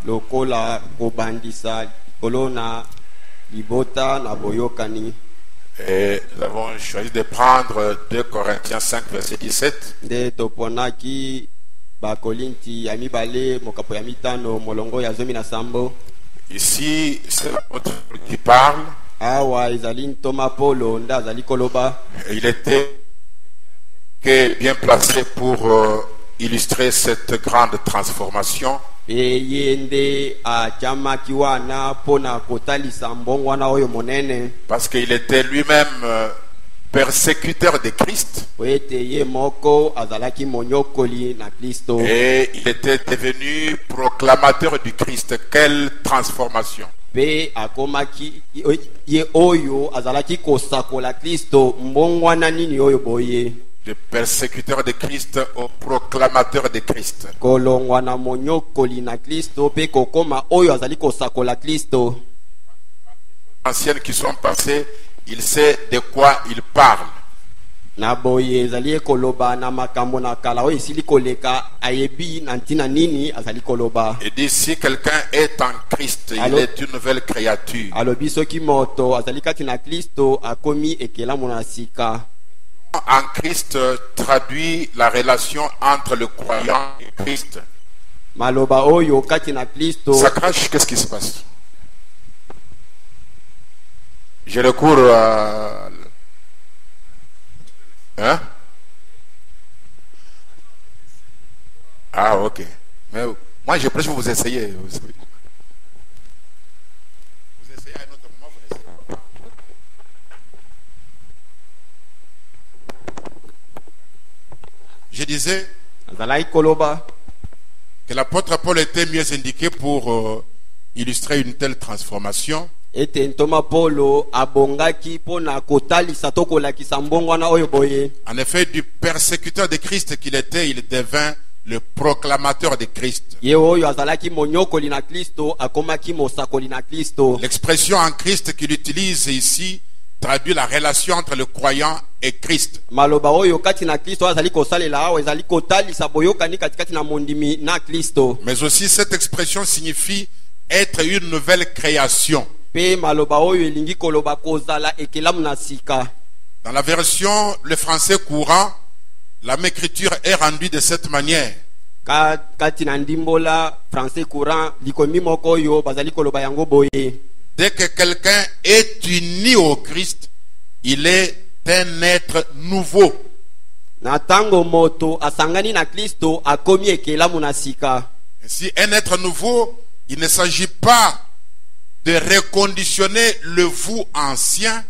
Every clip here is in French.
lokola kobandisa kolona libota na boyokani. Et nous avons choisi de prendre 2 Corinthiens 5 verset 17. Nde toponaki bakolinti ya mibale mokapo ya mitano molongo ya 17. Ici, c'est l'apôtre qui parle. Awa ezali ntoma Polo nda azali koloba. Il était bien placé pour illustrer cette grande transformation. Parce qu'il était lui-même persécuteur de Christ. Et il était devenu proclamateur du Christ. Quelle transformation! Le persécuteur de Christ au proclamateur de Christ. Anciens qui sont passés, il sait de quoi il parle. Et dit si quelqu'un est en Christ, il est une nouvelle créature. En Christ traduit la relation entre le croyant et Christ. Ça crache, qu'est-ce qui se passe? J'ai recours à... Hein? Ah, ok. Mais moi, je prêche pour vous essayer. Vous essayez à un autre moment, vous n'essayez pas. Je disais que l'apôtre Paul était mieux indiqué pour illustrer une telle transformation. En effet, du persécuteur de Christ qu'il était, il devint le proclamateur de Christ. L'expression en Christ qu'il utilise ici traduit la relation entre le croyant et Christ. Mais aussi cette expression signifie être une nouvelle création. Dans la version le français courant, la même écriture est rendue de cette manière. Dès que quelqu'un est uni au Christ, il est un être nouveau. Si un être nouveau, il ne s'agit pas de reconditionner le vous ancien,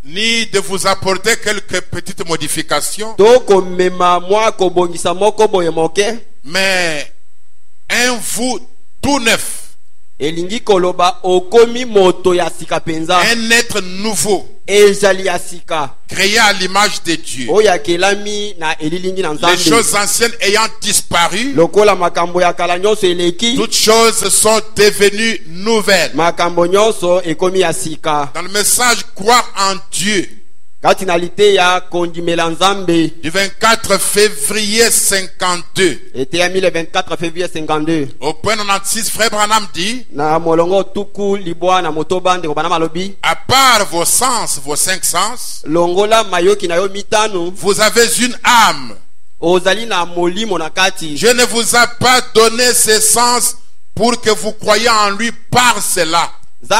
ni de vous apporter quelques petites modifications, mais un vous tout neuf, un être nouveau, créé à l'image de Dieu. Les choses anciennes ayant disparu, toutes choses sont devenues nouvelles. Dans le message croire en Dieu du 24 février 52, au point 96, frère Branham dit: à part vos sens, vos 5 sens, vous avez une âme. Je ne vous ai pas donné ces sens pour que vous croyiez en lui par cela. On ne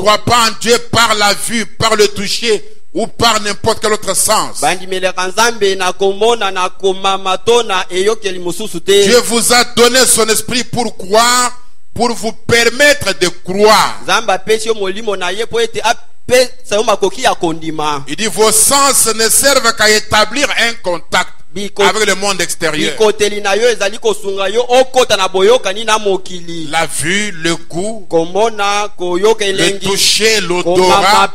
croit pas en Dieu par la vue, par le toucher ou par n'importe quel autre sens. Dieu vous a donné son esprit pour croire, pour vous permettre de croire. Il dit vos sens ne servent qu'à établir un contact avec le monde extérieur. La vue, le goût, le toucher, l'odorat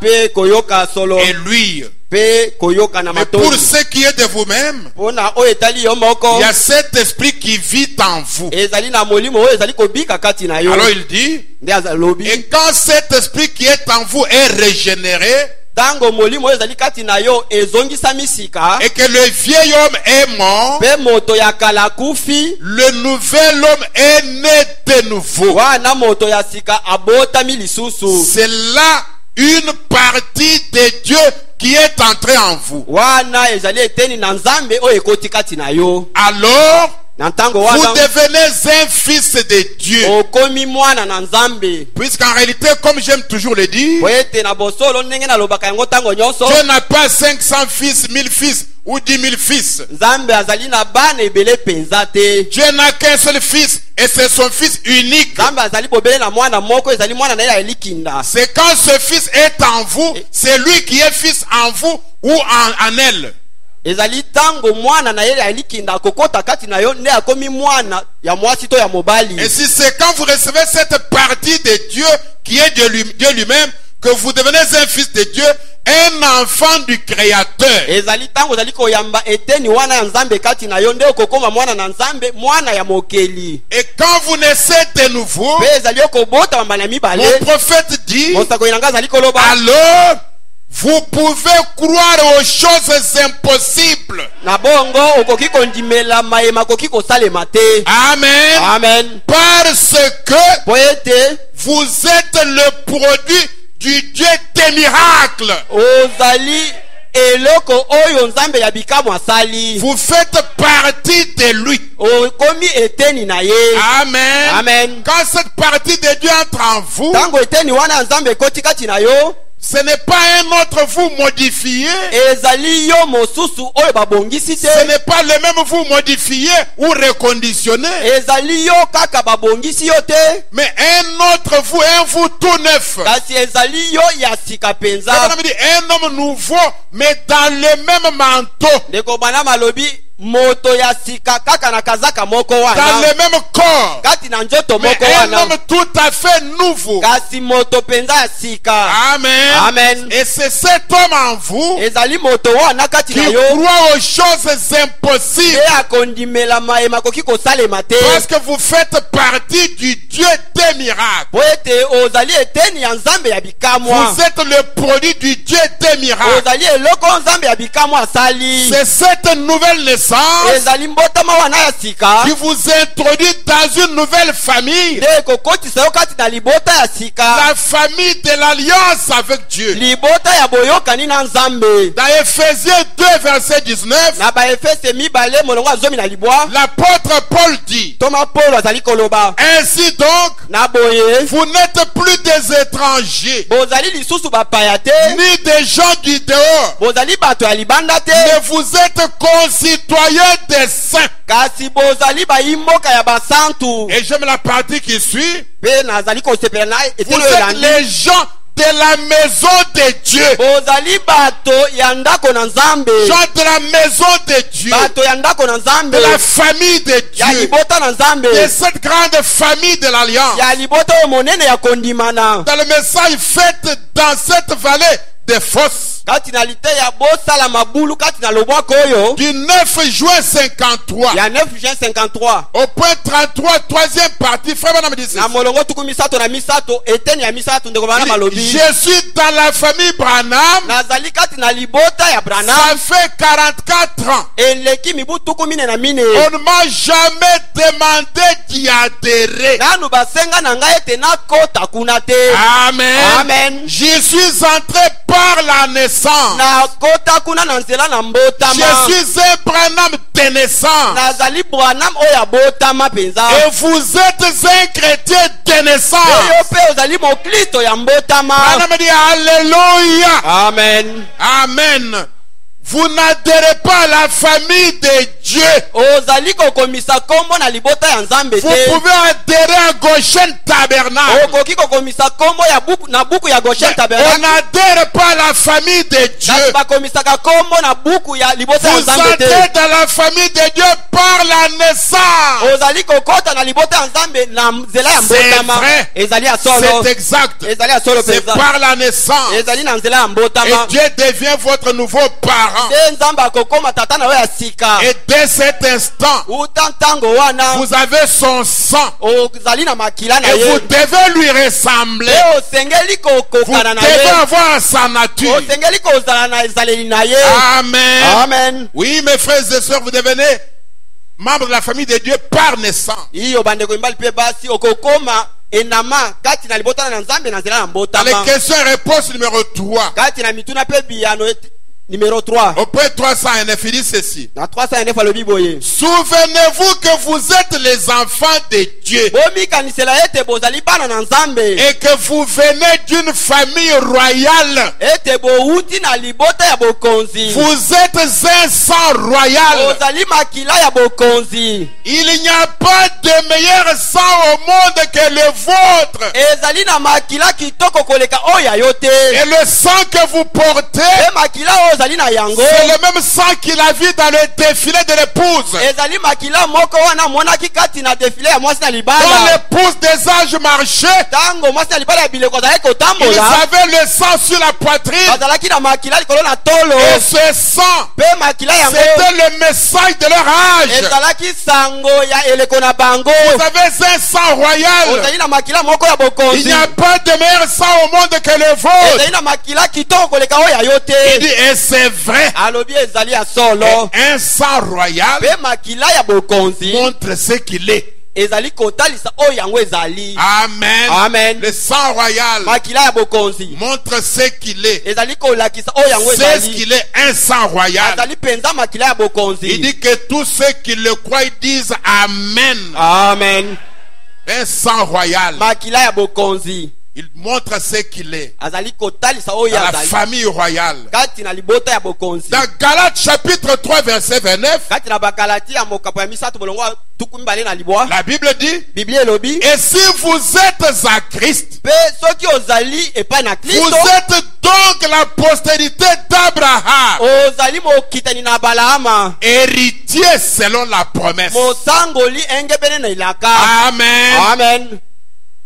et l'huile. pe koyoka na Mais pour matoi. ce qui est de vous-même, Pona oyo etali yo moko. il y a cet esprit qui vit en vous. Ezali na molimo oyo ezali kobika kati na yo. Alors il dit, Nde azalobi. et quand cet esprit qui est en vous est régénéré, Tango molimo oyo ezali kati na yo ezongisa misika. et que le vieil homme est mort, Pe moto ya kala kufi. le nouvel homme est né de nouveau. Wana moto ya sika abotami lisusu. C'est là une partie de Dieu qui est entrée en vous. Wana ezali eteni na nzambe oyo ekoti kati na yo. Alors, Na ntango vous wana devenez un fils de Dieu. okomi mwana na nzambe. Puisqu'en réalité, comme j'aime toujours le dire, Po ete na bosolo ndenge nalobaka yango ntango nyonso. Dieu n'a pas 500 fils, 1000 fils ou 10 000 fils. Nzambe azali na bana ebele penza te. Dieu n'a qu'un seul fils et c'est son fils unique. Nzambe azali bobele na mwana moko ezali mwana na ye ya elikinda. C'est quand ce fils est en vous, c'est lui qui est fils en vous ou en elle. Ezali tango mwana na ye ya elikinda kokota kati na yo nde akomi mwana ya mwasi to ya mobali. Et si c'est quand vous recevez cette partie de Dieu qui est Dieu lui-même, que vous devenez un fils de Dieu, un enfant du Créateur. Ezali tango ezali koyamba eteni wana ya nzambe kati na yo nde okokoma mwana na nzambe mwana ya mokeli. Et quand vous naissez de nouveau, Pe ezali okobota mambala mibale. mon prophète dit, Mosako inanga azali koloba. alors vous pouvez croire aux choses impossibles. Na bongo okoki kondimela mayema koki kosalema te. Amen. Amen. Parce que Po ete vous êtes le produit du Dieu des miracles. ozali eloko oyo nzambe ya bikamu asali. Vous faites partie de lui. Okomi eteni na ye. Amen. Amen. Quand cette partie de Dieu entre en vous, Tango eteni wana nzambe ekoti kati na yo. ce n'est pas un autre vous modifié. Ezali yo mosusu oyo babongisi te. Ce n'est pas le même vous modifié ou reconditionné. Ezali yo kaka babongisi yo te. Mais un autre vous, un vous tout neuf. Kasi ezali yo ya sika penza. Ça veut dire un homme nouveau, mais dans le même manteau, Ndeko bana malobi moto ya sika kaka na kazaka moko dans wana. le même corps. Kati na njoto Mais moko un wana. homme tout à fait nouveau. Kasi moto penza ya sika. Amen. Amen. Et c'est cet homme en vous Ezali moto wana kati qui na yo. croit aux choses impossibles. Te akondimela mayema koki kosalema te. Parce que vous faites partie du Dieu des miracles. Po ete ozali eteni ya nzambe ya bikamwa. Vous êtes le produit du Dieu des miracles. Ozali eloko nzambe ya bikamwa asali. C'est cette nouvelle naissance Ezali mbotama wana ya sika. qui vous introduit dans une nouvelle famille. Nde kokotisa yo kati na libota ya sika. La famille de l'alliance avec Dieu. Libota ya boyokani na nzambe. Dans Ephésiens 2 verset 19, Na ba Efese mibale molongo azomi na libwa. l'apôtre Paul dit, Toma Paul azali koloba. ainsi donc, Na boye. vous n'êtes plus des étrangers, Bozali lisusu bapaya te. ni des gens du dehors, Bozali bato ya libanda te. mais vous êtes concitoyens des saints. Kasi bozali bayimboka ya basantu. Et j'aime la partie qui suit. Pe nazali kosepela na Vous etelo êtes elandi. les gens de la maison de Dieu. Bozali bato ya ndako na nzambe. Gens de la maison de Dieu. Bato ya ndako na nzambe. De la famille de Ya Dieu. libota na nzambe. De cette grande famille de l'Alliance. Ya libota oyo monene ya kondimana. Dans le message fait dans cette vallée des fosses. Kati na lite ya bosala mabulu kati na lobwako oyo. Du 9 juin 53. Ya 9 juin 53. Au point 33, troisième partie. Frère Branham dit Na ceci. molongo tuku misato na misato. Eteni ya misato ndeko bana malobi. Je suis dans la famille Branham. Nazali kati na libota ya Branham. Ça fait 44 ans. Eleki mibu tuku mine na mine. On ne m'a jamais demandé d'y adhérer. Nanu basenga na ngai ete nakota kuna te. Amen. Amen. Je suis entré par la naissance. Na kota kuna na nzela na mbotama. Je suis un Branham de naissance. Nazali Branham oya botama penza. Et vous êtes un chrétien de naissance. Eyo pe ozali mokristo ya mbotama. Branham dit Alléluia. Amen. Amen. vous n'adhérez pas à la famille de Dieu. ozali kokomisa kombo na libota ya nzambe Vous te. pouvez adhérer à Goshen Tabernacle. Okoki kokomisa kombo ya buku na buku ya Goshen On Tabernacle. n'adhère pas à la famille de Dieu. Kasi bakomisaka kombo na buku ya libota ya Vous nzambe entrez te. dans la famille de Dieu par la naissance. Ozali kokota na libota ya nzambe na nzela ya C'est mbotama. vrai. Ezali ya solo. C'est exact. Ezali ya solo C'est peza. par la naissance. Ezali na nzela ya Et mbotama. Dieu devient votre nouveau parent. Nde nzambe akokoma tata na yo ya sika. Et dès cet instant, Uta ntango wana vous avez son sang. ozali na makila na Et vous ye. devez lui ressembler. E osengeli Vous kokokana na devez ye. avoir sa nature. Osengeli kozala na ezaleli na ye. Amen. Amen. Oui, mes frères et sœurs, vous devenez membres de la famille de Dieu par naissance. Iyo bandeko imbali pe basi okokoma enama kati na libota na nzambe na nzela na Dans les mbotama. questions et réponses numéro 3. Kati na mituna pe biyano numéro 3. Auprès 309, il dit ceci. Na 309 alobi boye. Souvenez-vous que vous êtes les enfants de Dieu Bomi kanisela ete bozali bana na nzambe. et que vous venez d'une famille royale. Ete bouti na libota ya bokonzi. Vous êtes un sang royal. Ozali makila ya bokonzi. Il n'y a pas de meilleur sang au monde que le vôtre. Ezali na makila kitoko koleka oya yote. Et le sang que vous portez, E makila ozali na yango. c'est le même sang qu'il a vu dans le défilé de l'épouse. Ezali makila moko wana monaki kati na défilé ya mwasi na Quand libala. l'épouse des anges marchait, Tango mwasi na libala ya bileko azalaki ils kotambola. avaient le sang sur la poitrine. Bazalaki na makila likolo na tolo. Et ce sang, Pe makila yango c'était le message de leur âge. ezalaki sango ya eleko na bango. Vous avez un sang royal. Ozali na makila moko ya Il bokonzi. n'y a pas de meilleur sang au monde que le vôtre. Ezali na makila kitoko koleka oya Il yote. dit, et c'est vrai. Alobi ezali ya solo. Un sang royal Pe makila ya bokonzi montre ce qu'il est. ezali kotalisa oyo yango ezali. Amen. Amen. Le sang royal Makila ya bokonzi montre ce qu'il est. ezali kolakisa oyo yango C'est ce ezali. qu'il est, un sang royal. Azali penza makila ya Il bokonzi. dit que tous ceux qui le croient ils disent Amen. Amen. Un sang royal. Makila ya bokonzi Il montre ce qu'il est. azali kotalisa oyo Dans la azali famille royale. kati na libota ya bokonzi. Dans Galates chapitre 3 verset 29, Kati na bakalati ya mokapo ya misato bolongo tuku mibale na libwa. la Bible dit, Biblia elobi et si vous êtes à Christ, pe soki ozali epai na vous Kristo êtes donc la postérité d'Abraham, ozali mokitani na Balaama, héritier selon la promesse. mosangoli engebene na ilaka. Amen. Amen.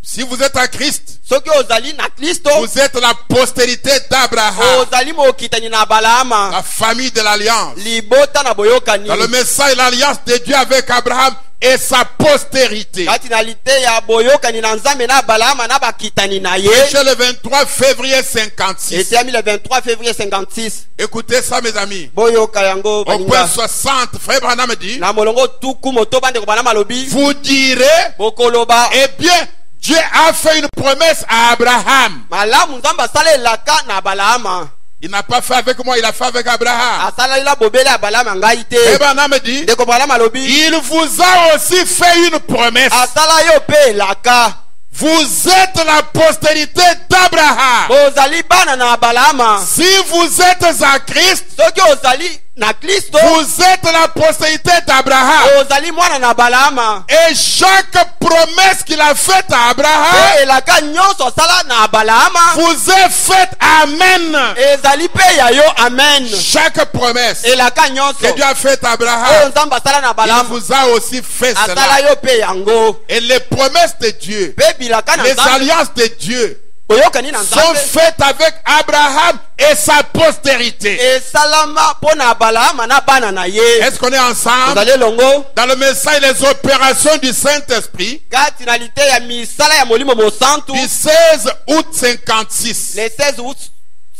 Si vous êtes à Christ, Soki ozali na Kristo vous êtes la postérité d'Abraham, ozali mokitani na Balaama, la famille de l'alliance. libota na boyokani. Dans le message, l'alliance de Dieu avec Abraham et sa postérité. Kati na lite ya boyokani na Nzambe na Balaama na bakitani na ye. Chez le 23 février 56. Eteyami le 23 février 56. Écoutez ça, mes amis. Boyoka yango Au point baninga. 60, frère Branham dit, Na molongo tuku moto bande ko Balaama lobi. vous direz, Bokoloba eh bien, Dieu a fait une promesse à Abraham. malamu Nzambe asala elaka na Balaama. Il n'a pas fait avec moi, il a fait avec Abraham. Asalalila bobele ya Balaama ngai te. Frère Branham dit, Ndeko Balaama lobi. il vous a aussi fait une promesse. Asala yo pe elaka. Vous êtes la postérité d'Abraham. Bozali bana na Balaama. Si vous êtes à Christ, Soki ozali na Kristo vous êtes la postérité d'Abraham. ozali mwana na Balaama. Et chaque promesse qu'il a faite à Abraham Pe elaka nyonso asala na Balaama vous est faite. Amen. ezali pe ya yo amen. Chaque promesse Elaka que nyonso Dieu a faite à oyo Abraham, Nzambe asala na il Balaama vous a aussi fait asala cela. yo pe yango. Et les promesses de Dieu, Pe bilaka na les Nzambe alliances de Dieu boyokani na sont Nzambe faites avec Abraham et sa postérité. esalama mpo na Balaama na bana na ye. Est-ce qu'on est ensemble? Ozali elongo Dans le message, les opérations du Saint-Esprit, kati na lite ya misala ya molimo mosantu du 16 août 56. le 16 août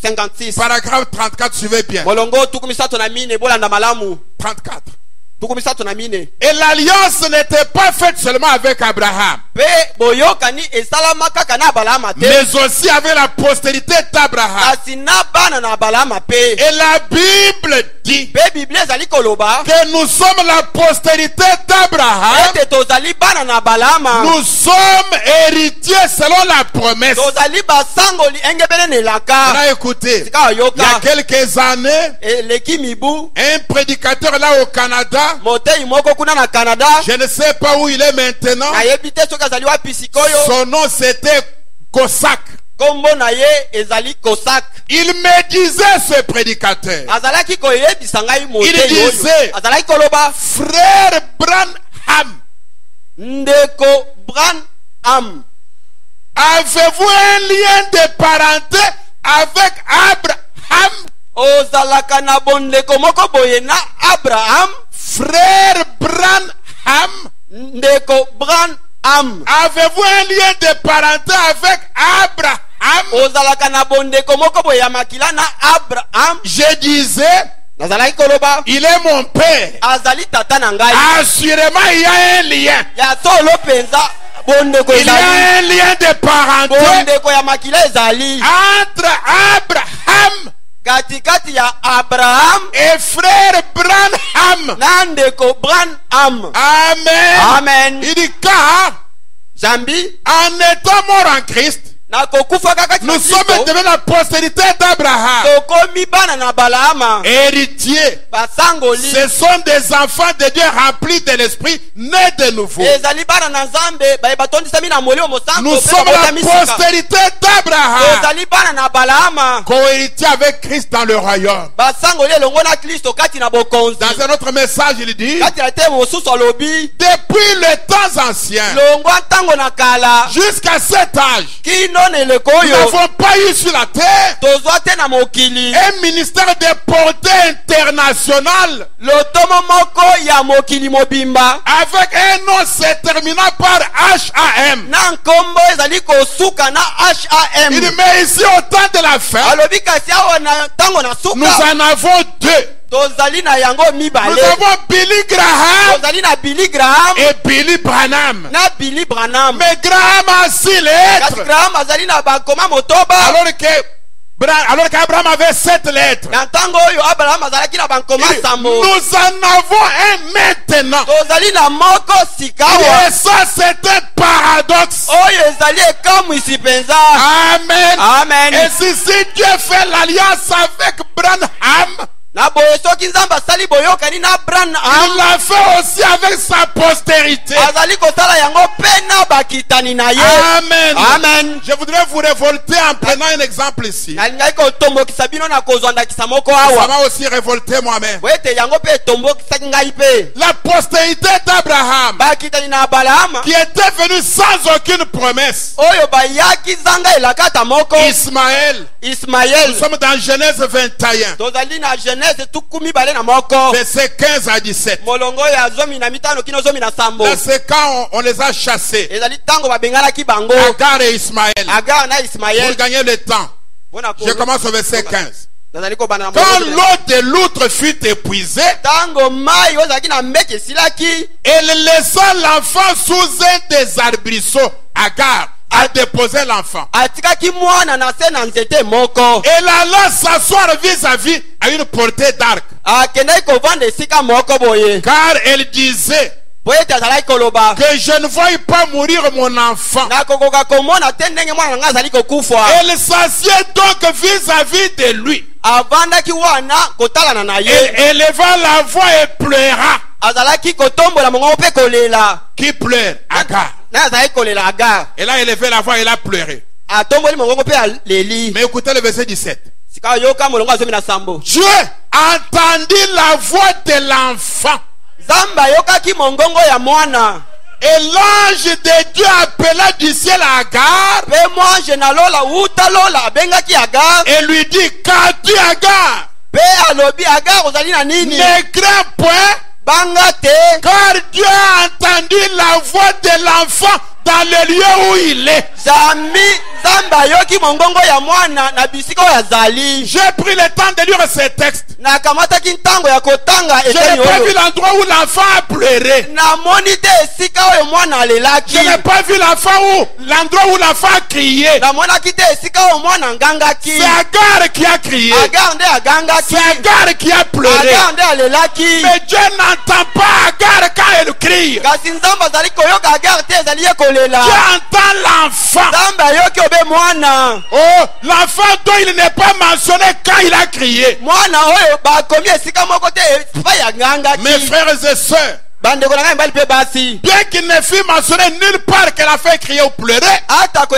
56. Paragraphe 34, suivez bien. Molongo tuku misato na mine bolanda malamu 34. tuku misato na mine. Et l'alliance n'était pas faite seulement avec Abraham, Pe boyokani esalama kaka na Balaama te. mais aussi avec la postérité d'Abraham. Kasi na bana na Balaama pe. Et la Bible dit dit Pe Biblia ezali koloba que nous sommes la postérité d'Abraham. ete tozali bana na Balama. Nous sommes héritiers selon la promesse. Tozali basangoli engebele On nelaka. a écouté. Sika Il y a yoka quelques années, eleki mibu un prédicateur là au Canada, motei moko kuna na Canada. je ne sais pas où il est maintenant, Nayebi te soki azali wapi sikoyo. son nom c'était Cossack. Kombo na ye ezali Kosak. Il me disait, ce prédicateur, Azalaki koyebisa ngai motei Il disait, oyo. Azalaki koloba frère Branham, ndeko Branham. avez-vous un lien de parenté avec Abraham? Ozalaka na bondeko moko boye na Abraham. Frère Branham, Ndeko Branham. avez-vous un lien de parenté avec Abraham? Ozalaka na bondeko moko boye ya makila na Abraham. Je disais, Nazalaki koloba il est mon père. azali tata na ngai. Assurément, il y a un lien. Ya solo penza bondeko Il y a ezali. un lien de parenté Bondeko ya makila ezali. entre Abraham Katikati ya Abraham et frère Branham. na ndeko Branham. Amen. Amen. Il dit car Jambi en étant mort en Christ, na kokufa kaka nous sommes devenus la postérité d'Abraham. tokomi bana na Balama. Héritiers. Basangoli Ce sont des enfants de Dieu remplis de l'esprit, nés de nouveau. ezali bana na Nzambe baye batondisami na molimo mosango. Nous sommes la postérité d'Abraham, ezali bana na Balama. co-héritiers avec Christ dans le royaume. Basangoli elongo na Kristo kati na bokonzi. Dans un autre message, il dit, Kati na te mosusu alobi depuis les temps anciens longwa ntango na kala jusqu'à cet âge, kino na eleko nous oyo n'avons pas eu sur la terre tozwa te na mokili un ministère de portée internationale lotomo moko ya mokili mobimba avec un nom se terminant par HAM. na nkombo ezali kosuka na HAM. Il dit, mais ici au temps de la fin, alobi kasi awa na ntango na nous suka en avons deux. tozali na yango Nous mibale. avons Billy Graham Tozali na Billy Graham et Billy Branham. na Billy Branham. Mais Graham a 6 Kasi lettres, Graham azali na bakoma motoba. alors qu'Abraham avait 7 lettres. Na ntango oyo Abraham azalaki na bakoma Il dit, sambo. nous en avons un maintenant. Tozali na moko sikawa. Et ça, c'est un paradoxe. Oyo ezali ekamwisi penza. Amen. Amen. Et si Dieu fait l'alliance avec Branham, Na boye soki Nzambe asali boyokani na Branham, il l'a fait aussi avec sa postérité. azali kosala yango pe na bakitani na ye. Amen. Amen. Je voudrais vous révolter en prenant un exemple ici. Nalingai kotombokisa bino na kozwa ndakisa moko Ça awa. m'a aussi révolté moi-même. Po ete yango pe etombokisaki ngai pe. La postérité d'Abraham, Bakitani na Balama qui était venue sans aucune promesse. oyo bayaki zanga elakata moko. Ismaël. Ismaël. Nous sommes dans Genèse 21, Tozali na Genèse tukumi bale na moko. versets 15 à 17. Molongo ya zomi na mitano kino zomi na sambo. Là, c'est quand on les a chassés. Ezali tango babenganaki bango. Agar et Ismaël. Agar na Pour Ismaël. gagner le temps. Bona Je commence au verset 15. Nazali kobana na Quand molongo. l'eau de l'outre fut épuisée, Tango mai ozalaki na meke esilaki. elle laissa l'enfant sous un des arbrisseaux. Agar a déposé l'enfant. Atikaki mwana na se na nzete moko. Elle alla s'asseoir vis-à-vis à une portée d'arc. Akendaki kovanda esika moko boye. Car elle disait Po ete azalaki koloba. que je ne voie pas mourir mon enfant. Nakokoka komona te ndenge mwana na ngai azali kokufa. Elle s'assied donc vis-à-vis de lui. Avandaki wana kotalana na Elle ye. éleva la voix et pleura. Azalaki kotombola mongo mpe kolela. Qui pleure? Agar. Na azalaki kolela Agar. Elle a élevé la voix et elle a pleuré. Atomboli mongo mpe aleli. Mais écoutez le verset 17. Sika yoka molongo azomi na sambo. Dieu entendit la voix de l'enfant. Zamba yokaki mongongo ya mwana. Et l'ange de Dieu appela du ciel à Agar Pe mwanje na lola uta lola abengaki Agar. et lui dit, qu'as-tu Agar? Pe alobi Agar ozali na nini? Ne crains point, Banga te. car Dieu a entendu la voix de l'enfant dans le lieu où il est. nzambe ayoki mongongo ya mwana na bisika oyo azali. J'ai pris le temps de lire ces textes. Nakamataki ntango ya kotanga Je eteni n'ai pas vu oyo. l'endroit où l'enfant a pleuré. Namoni te esika oyo mwana alelaki. Je n'ai pas vu l'endroit où l'enfant a crié. Namonaki te esika oyo mwana angangaki. C'est Agar qui a crié. Agar nde agangaki. C'est Agar qui a pleuré. Agar nde alelaki. Mais Dieu n'entend pas Agar quand elle crie. Kasi nzambe azali koyoka Agar te ezali ye kolela. Dieu entend l'enfant. Nzambe ayoki obe mwana. Oh, l'enfant dont il n'est pas mentionné quand il a crié. Mwana oyo bakomi esika moko te epai angangaki. Mes frères et sœurs, Bandeko na ngai mbali pe basi. bien qu'il ne fût mentionné nulle part qu'elle a fait crier ou pleurer, Atako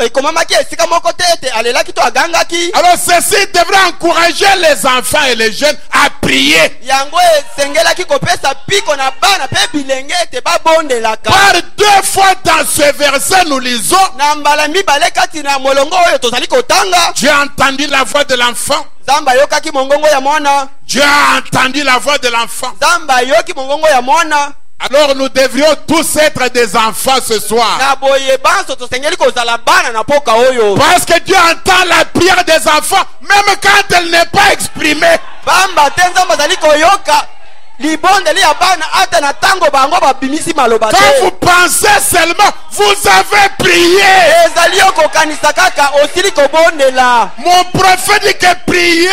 ekomamaki esika moko te ete alelaki to agangaki. alors ceci devrait encourager les enfants et les jeunes à prier. Yango esengelaki kopesa piko na bana pe bilenge ete babondelaka. Par 2 fois dans ce verset, nous lisons, Na mbala mibale kati na molongo oyo tozali kotanga. Dieu a entendu la voix de l'enfant. Nzambe ayokaki mongongo ya mwana. Dieu a entendu la voix de l'enfant. Nzambe ayoki mongongo ya mwana. Alors nous devrions tous être des enfants ce soir. Na boye banso tosengeli kozala bana na poka oyo. Parce que Dieu entend la prière des enfants, même quand elle n'est pas exprimée. Bamba te nzambe azali koyoka libondeli ya bana ata na tango bango babimisi maloba te. Quand vous pensez seulement, vous avez prié. Ezali okokanisa kaka osili kobondela. Mon prophète dit que prier.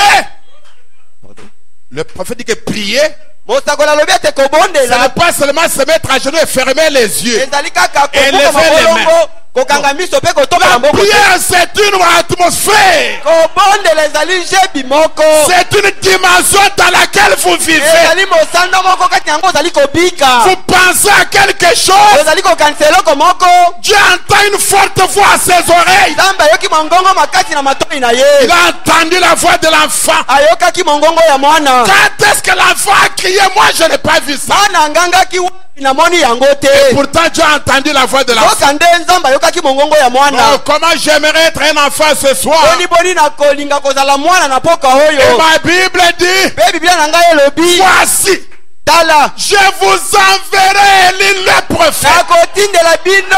Le prophète dit que prier, Mosakola lobi ete ce n'est kobondela. pas seulement se mettre à genoux et fermer les yeux. Ezali kaka Élever kobuka les mabolongo kokanga miso pe kotoka La maboko te. prière, c'est une atmosphère. Kobondela ezali jebi moko. C'est une dimension dans laquelle vous vivez. Ezali mosanda moko kati yango ozali kobika. Vous pensez à quelque chose. Ozali kokanisa eloko moko. Dieu entend une forte voix à ses oreilles. Nzambe ayoki mongongo makasi na matoi na Il ye. a entendu la voix de l'enfant. Ayokaki mongongo ya mwana. Quand est-ce que l'enfant a crié? Moi, je n'ai pas vu ça. Mwana ngangaki namoni yango te. Pourtant, Dieu a entendu la voix de l'enfant. Soka nde nzambe ayokaki mongongo ya Oh, mwana. comment j'aimerais être un enfant ce soir. Boni boni na kolinga kozala mwana na poka Et oyo. ma Bible dit, Pe Biblia na ngai elobi. voici, Tala. je vous enverrai Élie le prophète. Nakotindela bino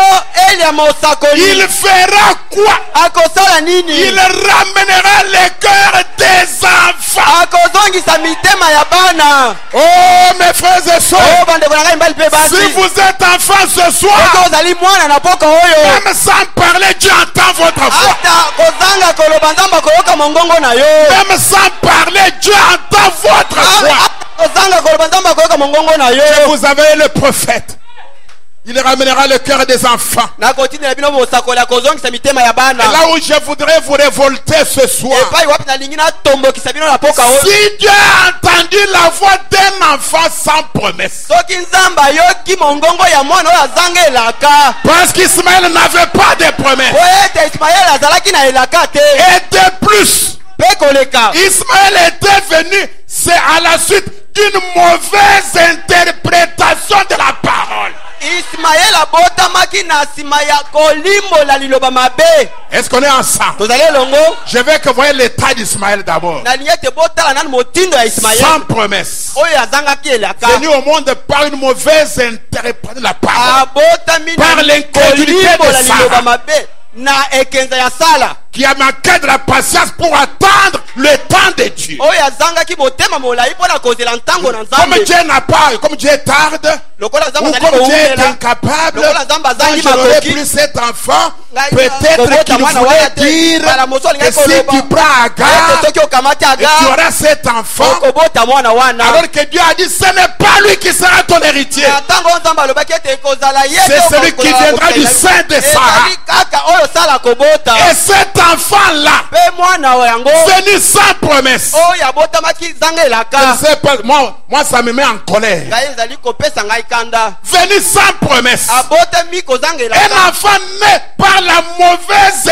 Elia mosakoli. Il fera quoi? Akosala nini? Il ramènera les cœurs des enfants. Akozongisa mitema ya bana. Oh, mes frères et Oh sœurs, bandeko na ngai mbali pe si basi. vous êtes enfant ce soir, Eko ozali mwana na poka oyo. même sans parler, Dieu entend votre voix. Ata kozanga koloba nzambe koyoka mongongo na yo. Même sans parler, Dieu entend votre voix. Kozanga koloba nzambe koyoka mongongo na yo. Vous avez le prophète. Il ramènera le cœur des enfants. Nakotindela bino mosakoli akozongisa mitema ya bana. Et là où je voudrais vous révolter ce soir, Epai wapi nalingi natombokisa bino na poka oyo. si Dieu a entendu la voix d'un enfant sans promesse, Soki nzambe ayoki mongongo ya mwana oyo azanga elaka. parce qu'Ismaël n'avait pas de promesse, Po ete Ismael azalaki na elaka te. et de plus, Pe koleka. Ismaël était venu, c'est à la suite d'une mauvaise interprétation de la parole. Ismael abotamaki na nsima ya kolimbola liloba mabe. Est-ce qu'on est ensemble? Tozali elongo. Je veux que vous voyez l'état d'Ismaël d'abord. Nalingi ete botala nani motindo ya Ismael. Sans promesse. Oyo azangaki elaka. Venu au monde par une mauvaise interprétation de la parole. Abotami Par na l'incrédulité de kolimbola Sarah. liloba mabe. Na ekenza ya sala. Qui a manqué de la patience pour attendre le temps de Dieu. Oyo azangaki motema molai mpona kozela ntango na Comme nzambe. Dieu n'a pas, comme Dieu tarde, Lokola nzambe ou azali comme Dieu est kowumela. incapable, Lokola nzambe quand azangi je n'aurais makoki. plus cet enfant, Ngai peut-être kobota qu'il mwana voulait wana te. dire Bala moso alingai que si koloba. tu prends Agar, Ete soki okamati et tu Agar. auras cet enfant, Okobota mwana wana. alors que Dieu a dit, ce n'est pas lui qui sera ton héritier. Na ntango nzambe alobaki ete kozala ye. C'est te celui qui okokola viendra du kokela. sein de Sarah. Ezali kaka oyo sala kobota. Et cet enfant-là, Pe mwana yango. venu sans promesse, Oyo abotamaki zanga je elaka. ne sais pas, moi ça me met en colère. Ngai ezali kopesa ngai kanda. Venu sans promesse. Abotami kozanga Un elaka. enfant né par la mauvaise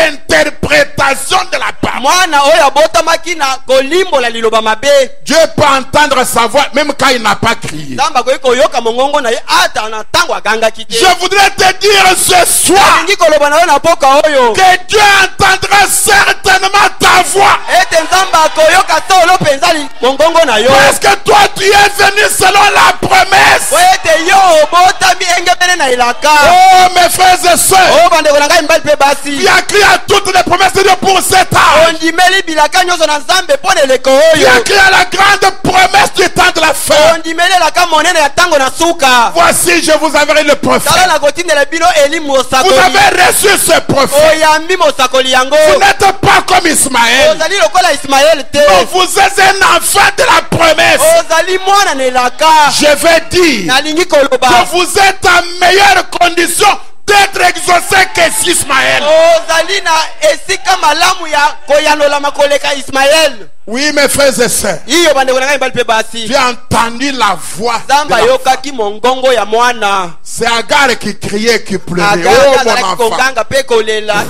interprétation de la parole. Mwana oyo abotamaki na kolimbola liloba mabe. Dieu peut entendre sa voix même quand il n'a pas crié. Nzambe akoki koyoka mongongo na ye ata na ntango agangaki te. Je voudrais te dire ce soir Nalingi koloba na yo na poka oyo. que Dieu entendra certainement ta voix. Ete nzambe akoyoka solo mpenza mongongo na yo. Parce que toi tu es venu selon la promesse. Po ete yo obotami engebene na elaka. Oh, mes frères et sœurs, Oh bandeko na ngai mibali pe basi. tu as crié à toutes les promesses de Dieu pour cet âge. Ondimeli bilaka nyonso na Nzambe pona eleko Tu oyo. as crié à la grande promesse du temps de la fin. Ondimeli elaka monene ya tango na suka. Voici, je vous avais le Tala prophète. na kotindela bino Eli Vous mosakoli. avez reçu ce prophète. Oyambi mosakoli yango. Vous n'êtes pas comme Ismaël. Ozali lokola Ismaël te. Non, vous êtes un enfant de la promesse. Ozali mwana na elaka. Je vais dire Nalingi koloba. que vous êtes en meilleure condition d'être exaucé que Ismaël. Ozali na esika malamu ya koyanola makoleka Ismaël. Oui, mes frères et sœurs, Iyo bandeko na ngai mibali pe basi. tu as entendu la voix. de Nzambe la- ayokaki mongongo ya mwana. C'est Agar qui criait, qui pleurait. Agar Oh, azalaki mon enfant. koganga pe kolela.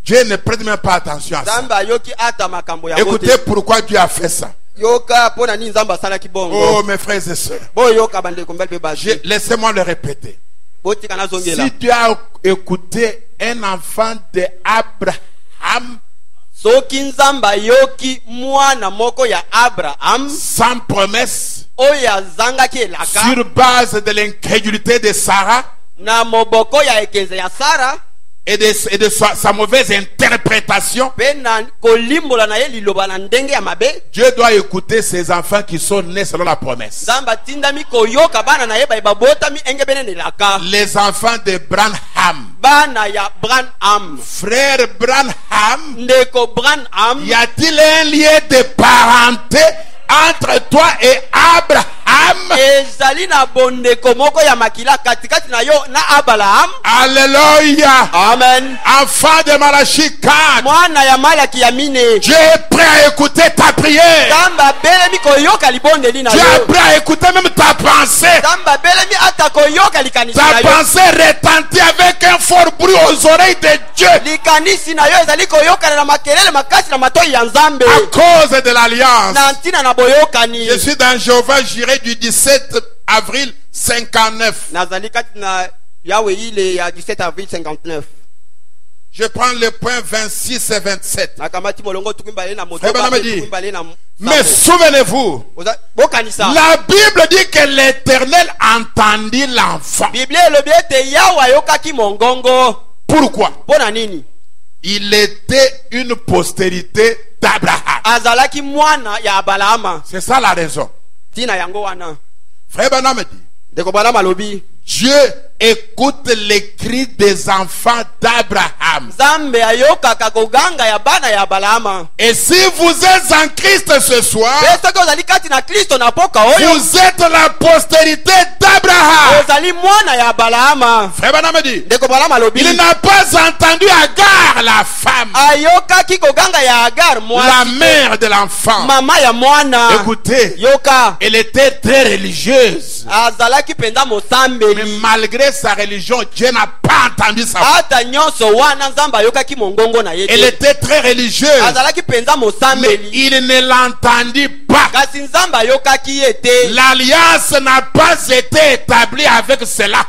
Dieu ne prête même pas attention à ça. Nzambe ayoki ata makambo yango Écoutez te. pourquoi Dieu a fait ça. Yoka pona nini Nzambe asalaki Oh, bongo. mes frères et sœurs, Boyoka bandeko mibali pe basi. laissez-moi le répéter. Botika nazongela. Si tu as écouté un enfant de Abraham Soki Nzambe ayoki mwana moko ya Abraham sans promesse, oyo azangaki elaka sur base de l'incrédulité de Sarah na moboko ya ekeze ya Sara et de sa mauvaise interprétation, pe na kolimbola na ye liloba na ndenge ya mabe, Dieu doit écouter ses enfants qui sont nés selon la promesse. Nzambe atindami koyoka bana na ye babotami enge benene elaka. Les enfants de Branham. Bana ya Branham. Frère Branham, Ndeko Branham. y a-t-il un lien de parenté entre toi et Abraham? Ezali na bondeko moko ya makila katikati na yo na Abraham. Alléluia. Amen. Enfant de Malachie 4, Mwana ya Malaki ya mine. Dieu est prêt à écouter ta prière. Nzambe abelemi koyoka libondeli na Dieu est yo. prêt à écouter même ta pensée. Nzambe abelemi ata koyoka likanisi Ta na yo. pensée retentit avec un fort bruit aux oreilles de Dieu Likanisi na yo ezali koyoka na makelele makasi na matoi ya Nzambe. à cause de l'alliance. Na ntina na boyokani. Je suis dans Jéhovah Jireh du 17 avril 59. Nazali kati na Yahweh ile ya 17 avril 59. Je prends le point 26 et 27. Nakamati molongo tukimbale na moto. Eh ben, on me dit. Tukimbale na Mais souvenez-vous, bokanisa. la Bible dit que l'Éternel entendit l'enfant. Biblia elobi ete Yahweh ayokaki mongongo. Pourquoi? Pona nini? Il était une postérité d'Abraham. Azalaki mwana ya Abraham. C'est ça la raison. Tina yango wana. Frère Branham me dit, Ndeko Branham alobi. Dieu écoute les cris des enfants d'Abraham. Nzambe ayokaka koganga ya bana ya Abraham. Et si vous êtes en Christ ce soir, Soki ozali kati na Kristo na poka oyo. vous êtes la postérité d'Abraham. Ozali mwana ya Abraham. Frère Branham me dit, Ndeko Branham alobi. il n'a pas entendu Agar, la femme, Ayokaki koganga ya Agar la mwasi. mère de l'enfant. Mama ya mwana. Écoutez, Yoka. elle était très religieuse. Azalaki penza Mais mosambeli. malgré sa religion, Dieu n'a pas entendu sa voix. Ata nyonso wana Nzambe ayokaki mongongo na ye. Elle était très religieuse, Azalaki penza mais mosambeli. il ne l'entendit pas. Kasi Nzambe ayokaki ye te. L'alliance n'a pas été établie avec cela.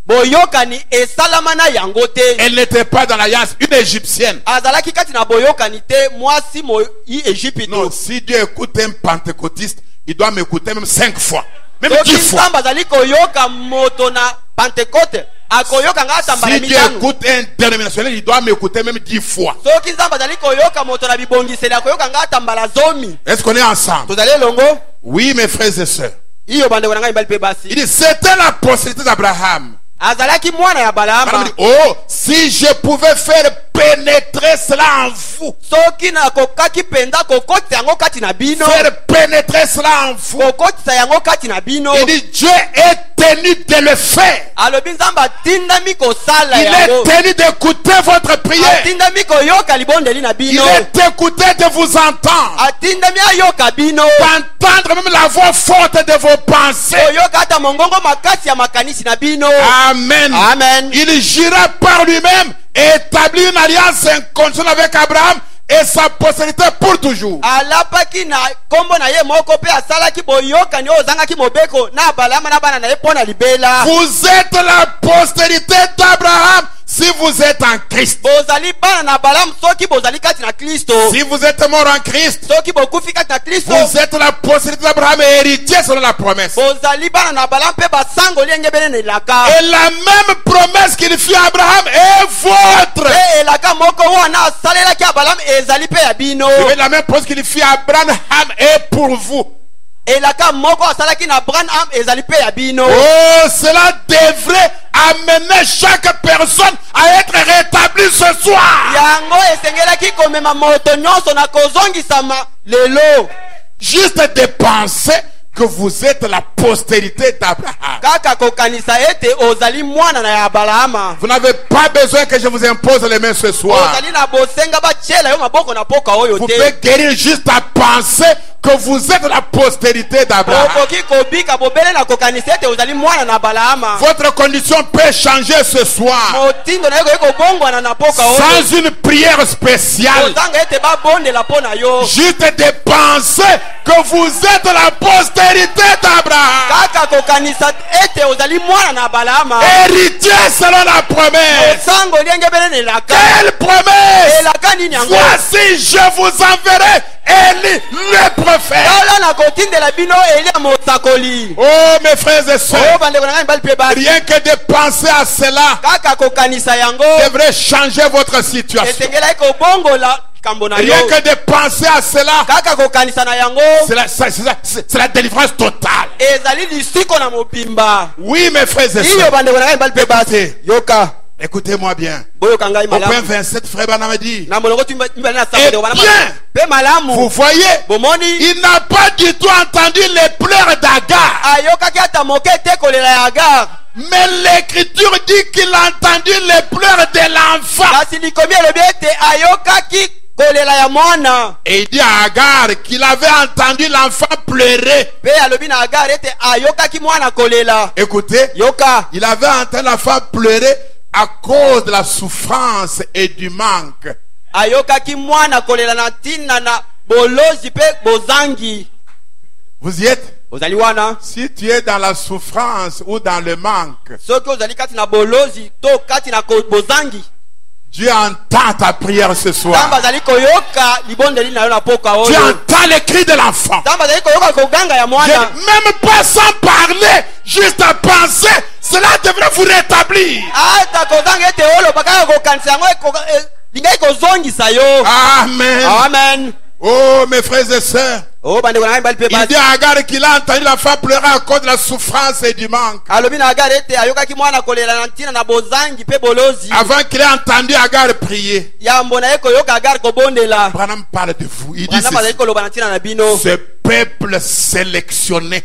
Boyokani esalama na yango te. Elle n'était pas dans l'alliance, une égyptienne. Azalaki kati na boyokani te mwasi mo yi Egypte. Non, si Dieu écoute un pentecôtiste, il doit m'écouter même 5 fois, même Soki 10 fois. Nzambe azali koyoka moto na Pentecôte. Akoyoka nga atambala Si Dieu mitano. écoute un dénominationnel, il doit m'écouter même 10 fois. Soki Nzambe azali koyoka moto na bibongiseli akoyoka nga atambala zomi. Est-ce qu'on est ensemble? Tozali elongo. Oui, mes frères et sœurs. Iyo bandeko na ngai mbali pe Il basi. dit, c'était la postérité d'Abraham. Azalaki mwana ya Abraham Abraham. dit, oh, si je pouvais faire pénétrer cela en vous, Soki na kokaki penza kokotisa yango kati na bino. faire pénétrer cela en vous. Kokotisa yango kati na bino. Il dit, Dieu est tenu de le faire. Alobi Nzambe atindami kosala Il yango. est tenu d'écouter votre prière. Atindami koyoka libondeli na Il bino. est écouté de vous entendre. Atindami ayoka bino. D'entendre même la voix forte de vos pensées. Koyoka ata mongongo makasi ya makanisi na bino. Amen. Amen. Il jura par lui-même et établit une alliance inconditionnelle avec Abraham et sa postérité pour toujours. Alapaki na kombo na ye moko pe asalaki boyoka ni ozangaki mobeko na Abraham na bana na ye pona libela. Vous êtes la postérité d'Abraham si vous êtes en Christ, bozali bana na Balaam soki bozali kati na Kristo. si vous êtes mort en Christ, Soki bokufi kati na Kristo. vous êtes la postérité d'Abraham et héritier selon la promesse. Bozali bana na Balaam pe basango lienge bene elaka. Et la même promesse qu'il fit à Abraham est votre. E elaka moko wana asalelaki ya Balaam ezali pe ya bino. Et la même promesse qu'il fit à Abraham est pour vous. Elaka moko asalaki na Abraham ezali pe ya bino. Oh, cela devrait amener chaque personne à être rétablie ce soir. Yango esengelaki komema moto nyonso na kozongisama lelo. Juste de penser que vous êtes la postérité d'Abraham. Kaka kokanisa ete ozali mwana na ya Balaama. Vous n'avez pas besoin que je vous impose les mains ce soir. Ozali na bosenga bachela yo maboko na poka oyo Vous te. pouvez guérir juste à penser que vous êtes la postérité d'Abraham. Okoki kobika bobele na kokanisa ete ozali mwana na Balaama. Votre condition peut changer ce soir. Motindo na yo ekobongwana na poka oyo. Sans une prière spéciale. Ozanga ete babondela pona yo. Juste de penser que vous êtes la postérité d'Abraham. Kaka kokanisa ete ozali mwana na Balaama. Héritier selon la promesse. Sango lienge bene elaka. Quelle promesse? Elaka nini yango? Voici, je vous enverrai Élie le prophète. Tala na kotindela bino Elia motakoli. Oh mes frères et Oh sœurs, bandeko na ngai mbali pe basi. rien que de penser à cela Kaka kokanisa yango devrait changer votre situation. esengelaki kobongola kambo na yo. Rien que de penser à cela, Kaka kokanisa na yango c'est la délivrance totale. ezali lisiko na mopimba. Oui mes frères et Iyo sœurs, bandeko na ngai mbali pe basi. Écoutez. Yoka écoutez-moi bien. boyoka ngai Au point malamu. 27, frère Branham dit, Na molongo tumbali na Eh sango de wana bien, pe malamu. vous voyez, Bomoni il n'a pas du tout entendu les pleurs d'Agar. ayokaki ata moke te kolela ya Agar. Mais l'écriture dit qu'il a entendu les pleurs de l'enfant. Kasi likomi elobi ete ayokaki kolela ya mwana. Et il dit à Agar qu'il avait entendu l'enfant pleurer. Pe alobi na Agar ete ayokaki mwana kolela. Écoutez, Yoka il avait entendu l'enfant pleurer à cause de la souffrance et du manque. ayokaki mwana kolela na ntina na bolozi pe bozangi. Vous y êtes? Ozali wana Si tu es dans la souffrance ou dans le manque, soki ozali kati na bolozi to kati na bozangi, Dieu entend ta prière ce soir. Tamba azali koyoka libondeli na yo na poka Tu oyo. entends les cris de l'enfant. Tamba azali koyoka koganga ya mwana. Même pas sans parler, juste à penser, cela devrait vous rétablir. Ata kozanga ete olo bakaka kokanisa yango lingai kozongisa yo. Amen. Amen. Oh mes frères et sœurs, Oh bandeko na ngai mbali pe il dit basi. à Agar qu'il a entendu l'enfant pleurer à cause de la souffrance et du manque. Alobi na Agar ete ayokaki mwana kolela na ntina na bozangi pe bolozi. Avant qu'il ait entendu Agar prier, Yambo na ye koyoka Agar kobondela. Branham parle de vous. Il dit Branham azali ceci, koloba na ntina na bino. ce peuple sélectionné,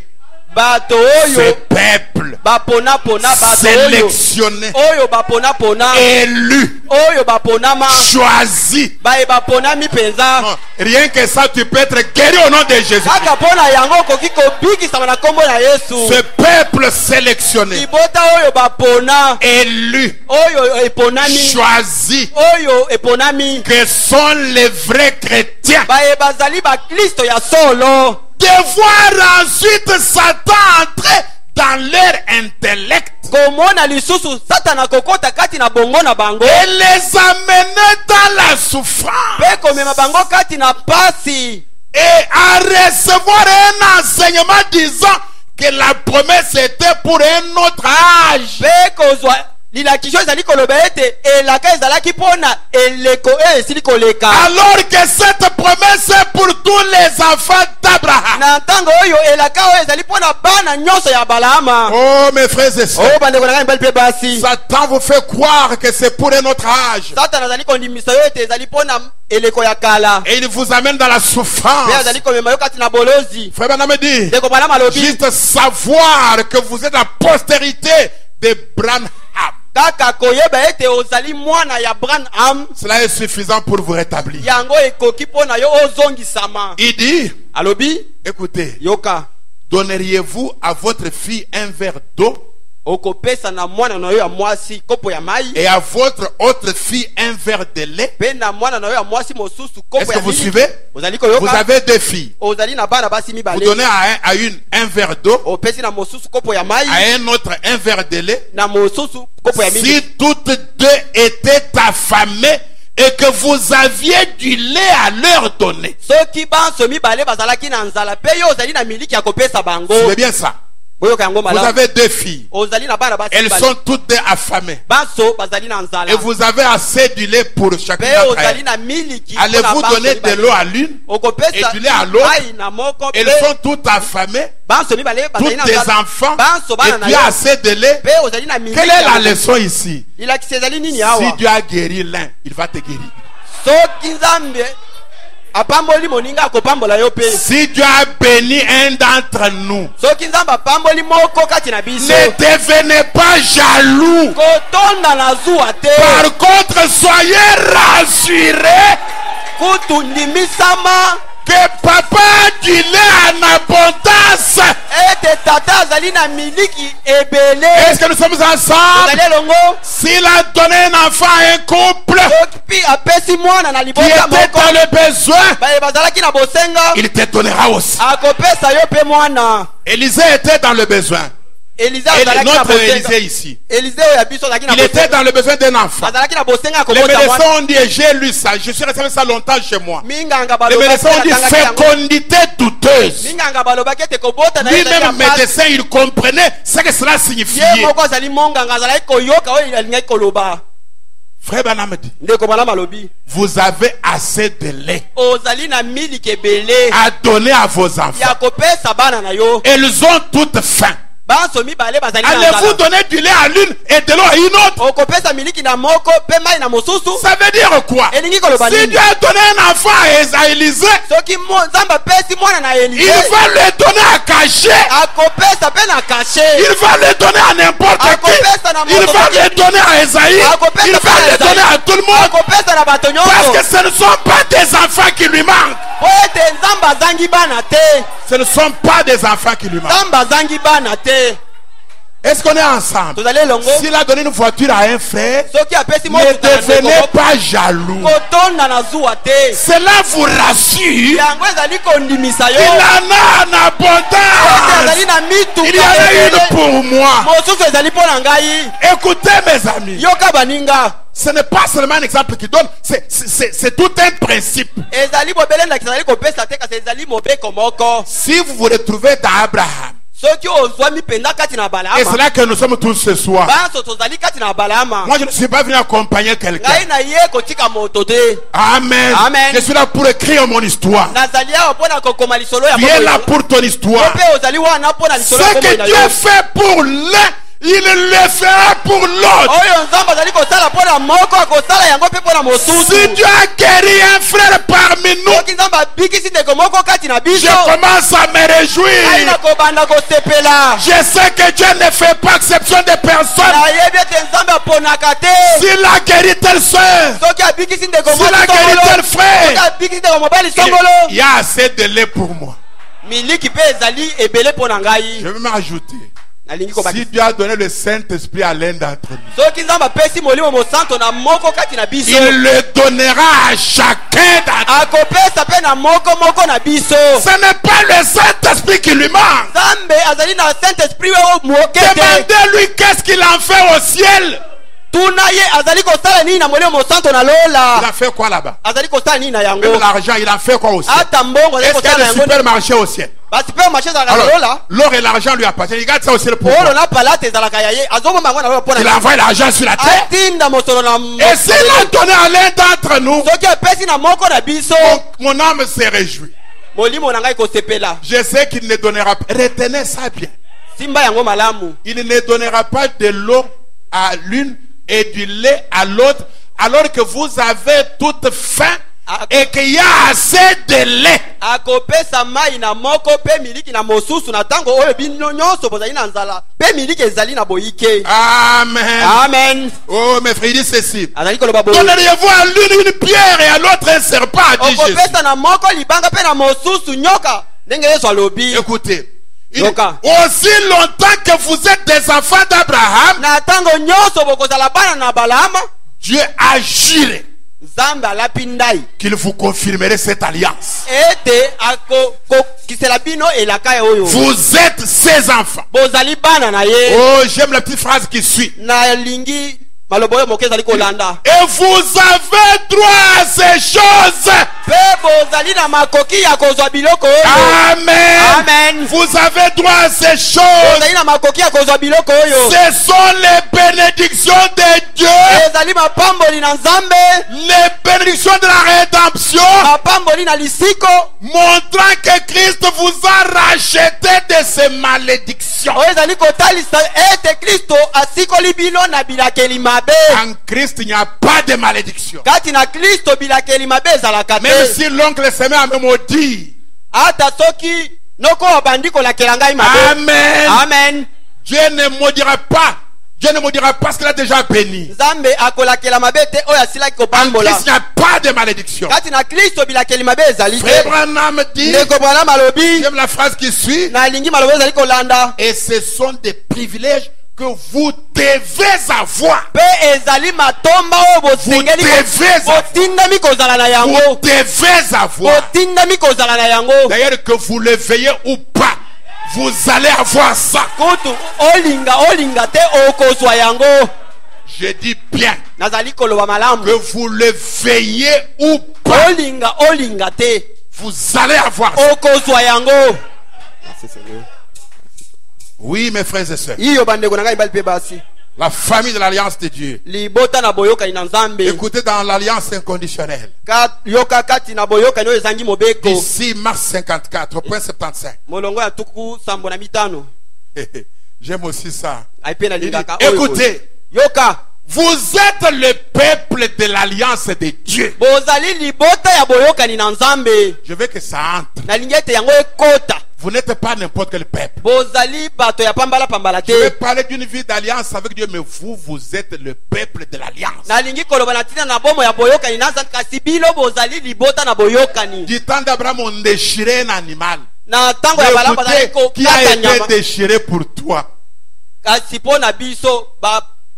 Bato ce oyo peuple bapona pona bato oyo. sélectionné, Oyo bapona pona. élu, Oyo baponama. choisi. Bae baponami penza. Non, rien que ça, tu peux être guéri au nom de Jésus. Kaka pona yango koki kobikisama na kombo na Yesu. Ce peuple sélectionné, Libota oyo bapona. élu, Oyo eponami. choisi, Oyo eponami. que sont les vrais chrétiens, Bae bazali ba Kristo ya solo. de voir ensuite Satan entrer dans leur intellect Komona lisusu Satana kokota kati na bongo na bango. et les amener dans la souffrance Pe komema bango kati na pasi. et à recevoir un enseignement disant que la promesse était pour un autre âge. Pe kozwa lilakisho ezali koloba ete elaka ezalaki pona eleko esili koleka. Alors que cette promesse est pour tous les enfants d'Abraham. Na ntango oyo elaka oyo ezali pona bana nyonso ya Balaama. Oh mes frères et sœurs, Oh bandeko na ngai mbali pe basi. Satan vous fait croire que c'est pour un autre âge. Satana azali kondimisa yo ete ezali pona eleko ya kala. Et il vous amène dans la souffrance. Pe azali komema yo kati na bolozi. Frère Branham dit, Ndeko Balaama alobi juste savoir que vous êtes la postérité de Branham, kaka koyeba ete ozali mwana ya Branham. cela est suffisant pour vous rétablir. Yango ekoki pona yo ozongisama. Il dit, Alobi écoutez, yoka. donneriez-vous à votre fille un verre d'eau okopesa na mwana na yo ya mwasi kopo ya mai et à votre autre fille un verre de lait. pe na mwana na yo ya mwasi mosusu Est-ce kopo que ya vous miliki. suivez? Ozali Vous koyoka avez deux filles. ozali na bana basi Vous mibale donnez à une un verre d'eau, opesi na mosusu kopo ya mai à un autre un verre de lait. na mosusu kopo ya miliki. Si toutes deux étaient affamées et que vous aviez du lait à leur donner. soki banso mibale bazalaki na nzala pe yo ozali na miliki ya kopesa bango C'est bien ça. boyoka yango Vous malamu. avez deux filles. Ozali na bana basi Elles mibale sont toutes deux affamées. banso bazali na nzala Et vous avez assez du lait pour chacune pe d'entre ozali elles. na miliki Allez-vous donner de l'eau à l'une okopesa et du lait à l'autre? mai na moko Elles pe sont toutes affamées, banso mibale bazali toutes na des nzala enfants, banso bana et na tu yo as assez de lait. pe ozali na miliki Quelle est la ya- leçon ici? ilakisi ezali nini Si awa Dieu a guéri l'un, il va te guérir. soki nzambe apamboli moninga akopambola yo pe Si Dieu a béni un d'entre nous, soki nzambe apamboli moko kati na biso ne devenez pas jaloux. kotonda na zuwa te Par contre, soyez rassurés kutu ndimisama que papa a du lait en abondance. ete tata azali na miliki ebele Est-ce que nous sommes ensemble? ozali elongo S'il a donné un enfant à un couple soki mpi apesi mwana na qui libota était moko dans le besoin, baye bazalaki na bosenga il te donnera aussi. akopesa yo mpe mwana Élisée était dans le besoin. elize Et azalaki na notre bosenga Élisée ici, elize oyo ya biso azalaki na il était bosenga dans le besoin d'un enfant. azalaki na bosenga Les akobota médecins mwana ont dit, et j'ai lu ça, je suis resté avec ça longtemps chez moi. minganga Les balobaki médecins ont dit atangaki yango. fécondité douteuse. minganga balobaki ete kobota na ye ezali Lui-même ya pasi. médecin, il comprenait ce que cela signifiait. ye moko azali monganga azalaki koyoka oyo alingaki koloba Frère Branham dit, ndeko malamu alobi vous avez assez de lait ozali na miliki ebele à donner à vos enfants. ya kopesa bana na yo Elles ont toutes faim. banso mibale bazali na Allez-vous nzala donner du lait à l'une et de l'eau à une autre? okopesa miliki na moko mpe mai na mosusu Ça veut dire quoi? elingi koloba Si nini Dieu a donné un enfant à Élisée, soki nzambe apesi mwana na il elize va le donner à cacher. akopesa mpe na kashe Il va le donner à n'importe qui. Il va le donner à Esaïe. Il va le donner à tout le monde. akopesa na bato Parce nyonso que ce ne sont pas des enfants qui lui manquent. po ete nzambe azangi bana te Ce ne sont pas des enfants qui lui manquent. nzambe azangi bana te Est-ce qu'on est ensemble? tozali elongo S'il a donné une voiture à un frère, soki apesi ne motuka na devenez ndeko pas jaloux. kotonda na zuwa te Cela vous rassure. yango ezali kondimisa yo Il en a en ete abondance. azali na Il y en a une mituka pour moi. mosusu ezali mpo na ngai Écoutez mes amis. yoka baninga Ce n'est pas seulement un exemple qui donne. C'est tout un principe. ezali bobele ndakisa ezali kopesa te kasi ezali mobeko moko Si vous vous retrouvez dans Abraham, soki ozwami mpenza kati na et c'est balama là que nous sommes tous ce soir. banso tozali kati na balama Moi, je ne suis pas venu accompagner quelqu'un. ngai na ye kotika moto te Amen. Amen. Je suis là pour écrire mon histoire. nazali awa mpo na kokoma lisolo ya Tu es là pour ton Yo histoire. mpe ozali wana mpo na lisolo ya Ce bomoi que na Dieu yo fait pour l'un, il le fera pour l'autre. oyo nzambe azali kosala mpo na moko akosala yango mpe mpo na mosusu Si Dieu a guéri un frère parmi nous, soki nzambe abikisi ndeko moko kati na je biso commence à me ngai réjouir. nakobanda kosepela Je sais que Dieu ne fait pas exception de personne. nayebi ete nzambe aponaka te S'il a guéri telle soeur, soki abikisi ndeko s'il a mwasi guéri songolo tel frère, soki abikisi ndeko mobali il songolo y a assez de lait pour moi. miliki mpe ezali ebele mpo na ngai Je vais m'ajouter. nalingi Si kobakisa Dieu a donné le Saint-Esprit à l'un d'entre nous, soki nzambe apesi molimo mosanto na moko kati na biso il le donnera à chacun d'entre nous. akopesa mpe na moko na biso Ce n'est pas le Saint-Esprit qui lui manque. nzambe azali na saint esprit oyo moke te Demandez-lui qu'est-ce qu'il en fait au ciel. tuna ye azali kosala nini na molimo mosanto na Il lola a fait quoi là-bas? azali kosala nini na yango Même l'argent, il en fait quoi au ciel? ata mbongo azali Est-ce qu'il y kosala a na des yango supermarchés au ciel? basupermarché ezalaka na Alors, lola l'or et l'argent lui appartiennent. Il garde ça au ciel pour olo moi. na palate ezalaka ya ye azobomba yango na lola mpo Il na envoie l'argent sur la terre. atinda mosolo na Et s'il a donné à l'un d'entre nous, soki apesi na moko na biso mon âme se réjouit. molimo na ngai kosepela Je sais qu'il ne donnera pas. Retenez ça bien. simba yango malamu Il ne donnera pas de l'eau à l'une et du lait à l'autre, alors que vous avez toute faim et qu'il y a assez de lait. akopesa mai na moko mpe miliki na mosusu na ntango oyo bino nyonso bozali na nzala mpe miliki ezali na boyike Amen. amen Oh, mes frères, dis ceci. azali koloba boye Donneriez-vous à l'une une pierre et à l'autre un serpent, dit Jésus. okopesa na moko libanga mpe na mosusu nyoka ndenge yesu alobi Écoutez, Il dit, Yoka. aussi longtemps que vous êtes des enfants d'Abraham, Na tango nyonso bokozala bana na Balama, Dieu a juré Nzambe alapi ndai qu'il vous confirmerait cette alliance. ete akokisela bino elaka oyo. Vous êtes ses enfants. Bozali bana na ye. Oh, j'aime la petite phrase qui suit. Na lingi malobo oyo moke ezali kolanda. Et vous avez droit à ces choses. Pe bozali na makoki ya kozwa biloko oyo. Amen. Amen. Vous avez droit à ces choses. Bozali na makoki ya kozwa biloko oyo. Ce sont les bénédictions de Dieu. Ezali mapamboli na Nzambe. Les bénédictions de la rédemption. Mapamboli na lisiko. Montrant que Christ vous a racheté de ces malédictions. Oyo ezali kotalisa ete Kristo asikoli bino na bilakeli mabe. En Christ, il n'y a pas de malédiction. Kati na Kristo bilakeli mabe ezalaka te. Même si l'oncle se met à me maudire. Ata soki noko obandi kolakela ngai mabe. Amen. Amen. Dieu ne maudira pas. Dieu ne maudira pas parce qu'il a déjà béni. Nzambe akolakela mabe te oyo asilaki En kopambola. Christ, il n'y a pas de malédiction. Kati na Kristo bilakeli mabe ezali Frère te. Branham dit, Ndeko Branham alobi j'aime la phrase qui suit, na lingi maloba ezali kolanda. et ce sont des privilèges que vous devez avoir. Pe ezali matomba oyo bosengeli botindami kozala na yango. Vous devez avoir. Botindami kozala na yango. D'ailleurs, que vous le veillez ou pas, vous allez avoir ça. Kutu olinga te okozwa yango. Je dis bien, Nazali koloba malamu. que vous le veillez ou pas, Olinga te vous allez avoir ça. okozwa yango. Oui, mes frères et sœurs, Iyo bandeko na ngai bali pe basi. la famille de l'Alliance de Dieu. Libota na boyoka na Nzambe. Écoutez dans l'Alliance inconditionnelle. Yoka kati na boyoka no ezangi mobeko. Ici, mars 54, point 75. Molongo ya tuku sambo na mitano. J'aime aussi ça. Aipe na Il dit, lingaka. écoutez, Yoka. vous êtes le peuple de l'Alliance de Dieu. Bozali libota ya boyoka ni na Nzambe. Je veux que ça entre. Na lingete yango ekota. Vous n'êtes pas n'importe quel peuple. Bozali bato ya pambala Je vais te. parler d'une vie d'alliance avec Dieu, mais vous êtes le peuple de l'alliance. Na lingi koloba na tina na bomo ya boyoka ni na Nzambe kasi bino bozali libota na boyoka ni. Du temps d'Abraham, on déchirait un animal. Na tango ya balamba Mais bazali ko écoutez, qui a kata été nyama. déchiré pour toi? Kasi po na biso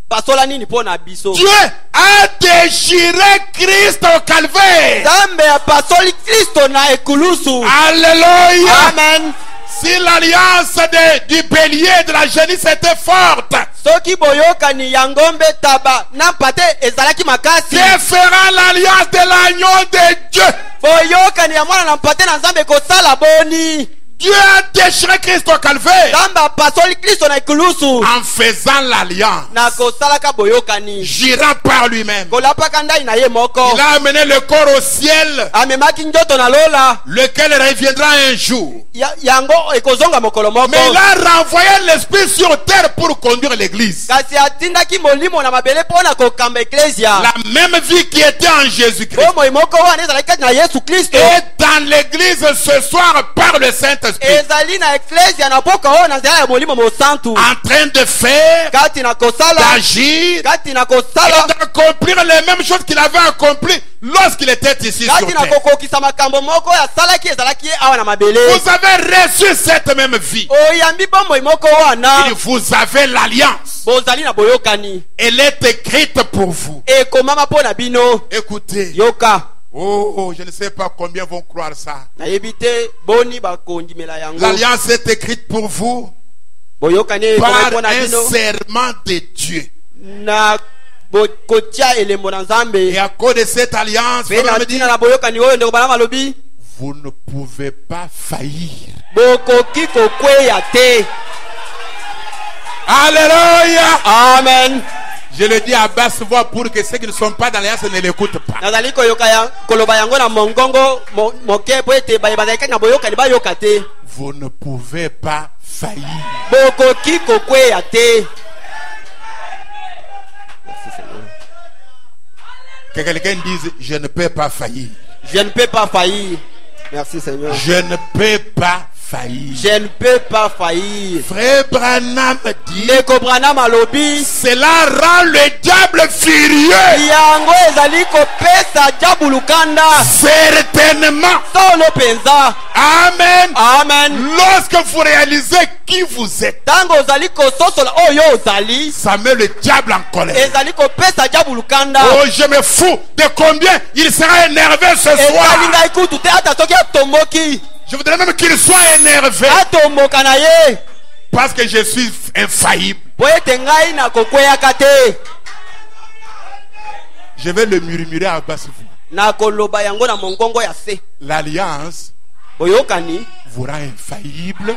basola nini po na biso. Dieu a déchiré Christ au calvaire. Nzambe apasoli Kristo na ekulusu. Alléluia. Amen. Si l'alliance du bélier de la génisse était forte, Soki boyoka ni ya ngombe taba na pate ezalaki makasi. Dieu fera l'alliance de l'agneau de Dieu. Boyoka ni ya mwana na pate na Nzambe kosala boni. Dieu a déchiré Christ au calvaire Nzambe apasoli Kristo na ekulusu. en faisant l'alliance, Na kosalaka boyoka ni. jurant par lui-même. Kolapaka ndai na ye moko. Il a amené le corps au ciel, Amemaki njoto na lola. lequel reviendra un jour. Yango ekozonga mokolo moko. Mais il a renvoyé l'esprit sur terre pour conduire l'église. Kasi atindaki molimo na mabele pona kokamba eklesia. La même vie qui était en Jésus-Christ Bomo moko wana ezalaki kati na Yesu Kristo. est dans l'église ce soir par le Saint-Esprit, Ezali na eklesia na boka oyo na nzela ya molimo mosantu. en train de faire, Kati na kosala. d'agir Kati na et kosala. d'accomplir les mêmes choses qu'il avait accomplies lorsqu'il était ici sur Kati na terre. kokokisa makambo moko ya salaki ezalaki awa na mabele. Vous avez reçu cette même vie. Oyambi bombo moko wana. Et vous avez l'alliance. Bozali na boyokani. Elle est écrite pour vous. Ekomama po na bino. Écoutez. Yoka. Oh, je ne sais pas combien vont croire ça. Nayebi te boni bakondimela yango. L'alliance est écrite pour vous Boyokani ekomama par po na un bino. serment de Dieu. Na kotia elembo na Nzambe. Et à cause de cette alliance, Pe na tina na boyokani oyo ndeko bana malobi. vous ne pouvez pas faillir. Bokoki kokweya te. Alléluia. Amen. Je le dis à basse voix pour que ceux qui ne sont pas dans l'alliance ne l'écoutent pas. Nazali koyoka ya koloba yango na mongongo moke po ete bazali na boyokani bayoka te. Vous ne pouvez pas faillir. Bokoki kokweya te. Que quelqu'un dise, je ne peux pas faillir. Je ne peux pas faillir. Merci Seigneur. Je ne peux pas faillir. Je ne peux pas faillir. Frère Branham dit, Ndeko Branham alobi, cela rend le diable furieux. yango ezali kopesa diable lukanda. Certainement. Solo penza. Amen. Amen. Lorsque vous réalisez qui vous êtes, Tango ozali kososola oyo ozali, ça met le diable en colère. ezali kopesa diable lukanda. Oh, je me fous de combien il sera énervé ce soir. Ezali ngai kutu te ata soki atomboki. Je voudrais même qu'il soit énervé. Atomboka na ye. Parce que je suis infaillible. Po ete ngai na kokweyaka te. Je vais le murmurer à bas sur vous. Na koloba yango na mongongo ya se. L'alliance Boyokani vous rend infaillible.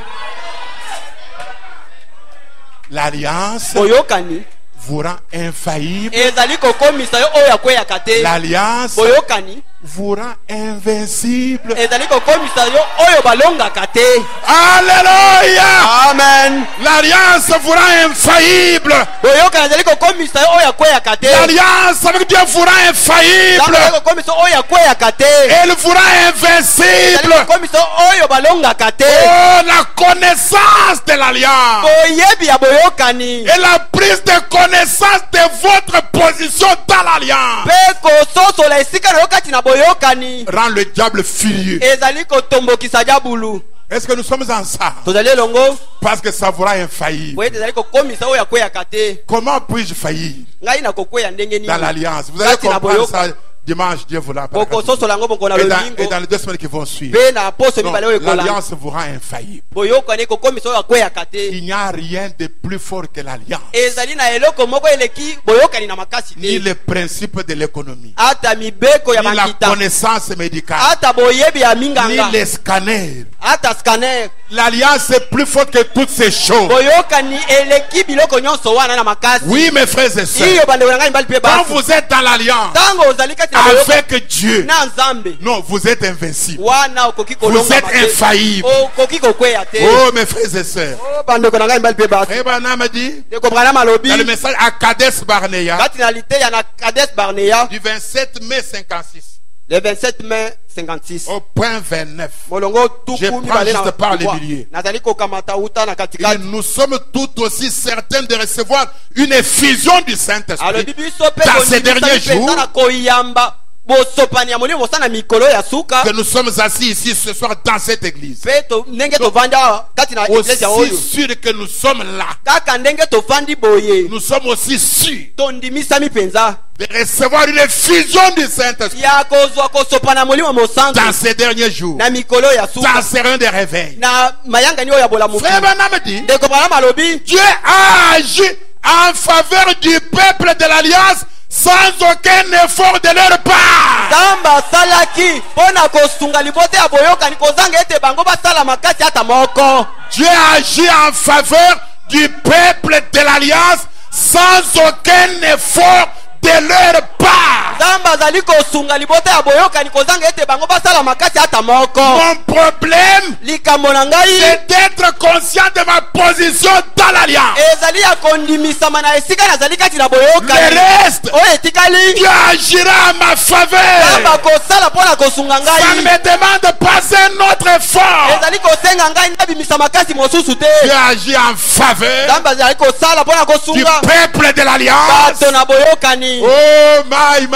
L'alliance boyokani vous rend infaillible. ezali kokomisa yo oyo akweyaka te. L'alliance Boyokani vous rend invincible. ezali kokomisa yo oyo balongaka te. Alléluia. Amen. L'alliance vous rend infaillible. Boyokani ezali kokomisa yo oyo akweyaka te. L'alliance avec Dieu vous rend infaillible. ezali kokomisa oyo akweyaka te. Elle vous rend ezali invincible. kokomisa oyo balongaka te. Oh, la connaissance de l'alliance boyebi ya boyokani et la prise de connaissance de votre position dans l'alliance mpe kososola esika na yo kati na boyokani rend le diable furieux. ezali kotombokisa diabulu. Est-ce que nous sommes ensemble? tozali elongo Parce que ça vous rend infaillible. boye ezali kokomisa oyo akweyaka te. Comment puis-je faillir ngai na kokweya ndenge nini dans l'alliance? Vous allez kati na comprendre boyoka ça dimanche, Dieu vous l'a bokososola yango bokona et lolingo dans les 2 semaines qui vont suivre. mpe na poso mibale oyo Donc, ekola l'alliance vous rend infaillible. boyokani kokomisa oyo akweyaka te. Il n'y a rien de plus fort que l'alliance, ezali na eloko moko eleki boyokani na makasi ni te. le principe de l'économie, ata mibeko ya ni la makita connaissance médicale, ata boyebi ya ni minganga les scanners. ata scanner. L'alliance est plus forte que toutes ces choses. boyokani eleki biloko nyonso wana na makasi. Oui, mes frères et sœurs, iyo bandeko na ngai mibali mpe quand basi vous êtes dans l'alliance ntango ozali kati na boyoka avec Dieu, na nzambe non, vous êtes invincible. wana okoki Vous kolonga êtes infaillible. okoki kokweya te. Oh, mes frères et sœurs. Oh, bandeko na ngai mibali mpe basi Frère Branham dit ndeko Branham alobi dans le message à Kadesh Barnea kati na liteya na Kadesh Barnea du 27 mai 56 le 27 mai 56 au point 29. molongo Je tuku prends mibale juste par les na milliers. nazali kokamata uta na Et katikati. nous sommes tout aussi certains de recevoir une effusion du Saint-Esprit alobi biso mpe dans ces derniers mpenza jours na koyamba bosopani ya molimo mosala mikolo ya suka que nous sommes assis ici ce soir dans cette église. mpe ndenge tovandi awa kati na eglise ya Aussi oyo sûr que nous sommes là, kaka ndenge tovandi boye nous sommes aussi sûrs tondimisami mpenza de recevoir une effusion du Saint-Esprit ya kozwa kosopana molimo mosantu dans ces derniers jours, na mikolo ya dans suka ces reins de réveil. na mayangani oyo ya bolamu. Frère Branham dit, ndeko Branham alobi Dieu a agi en faveur du peuple de l'Alliance sans aucun effort de leur part. nzambe asalaki mpo na kosunga libota ya boyokani kozanga ete bango basala makasi ata moko. Dieu a agi en faveur du peuple de l'Alliance sans aucun effort de leur part. nzambe azali kosunga libota ya boyokani kozanga ete bango basala makasi ata moko. Mon problème, likambo na ngai c'est d'être conscient de ma position dans l'Alliance. ezali ya kondimisama na esika nazali kati na Le boyokani reste, oyo etikali Dieu agira en ma faveur. nzambe akosala mpo na kosunga Ça ne ngai. me demande pas un autre effort. ezali kosenga ngai nabimisa makasi mosusu te. Dieu agit en faveur nzambe azali kosala mpo na du kosunga peuple de l'Alliance. bato na boyokani. Oh my,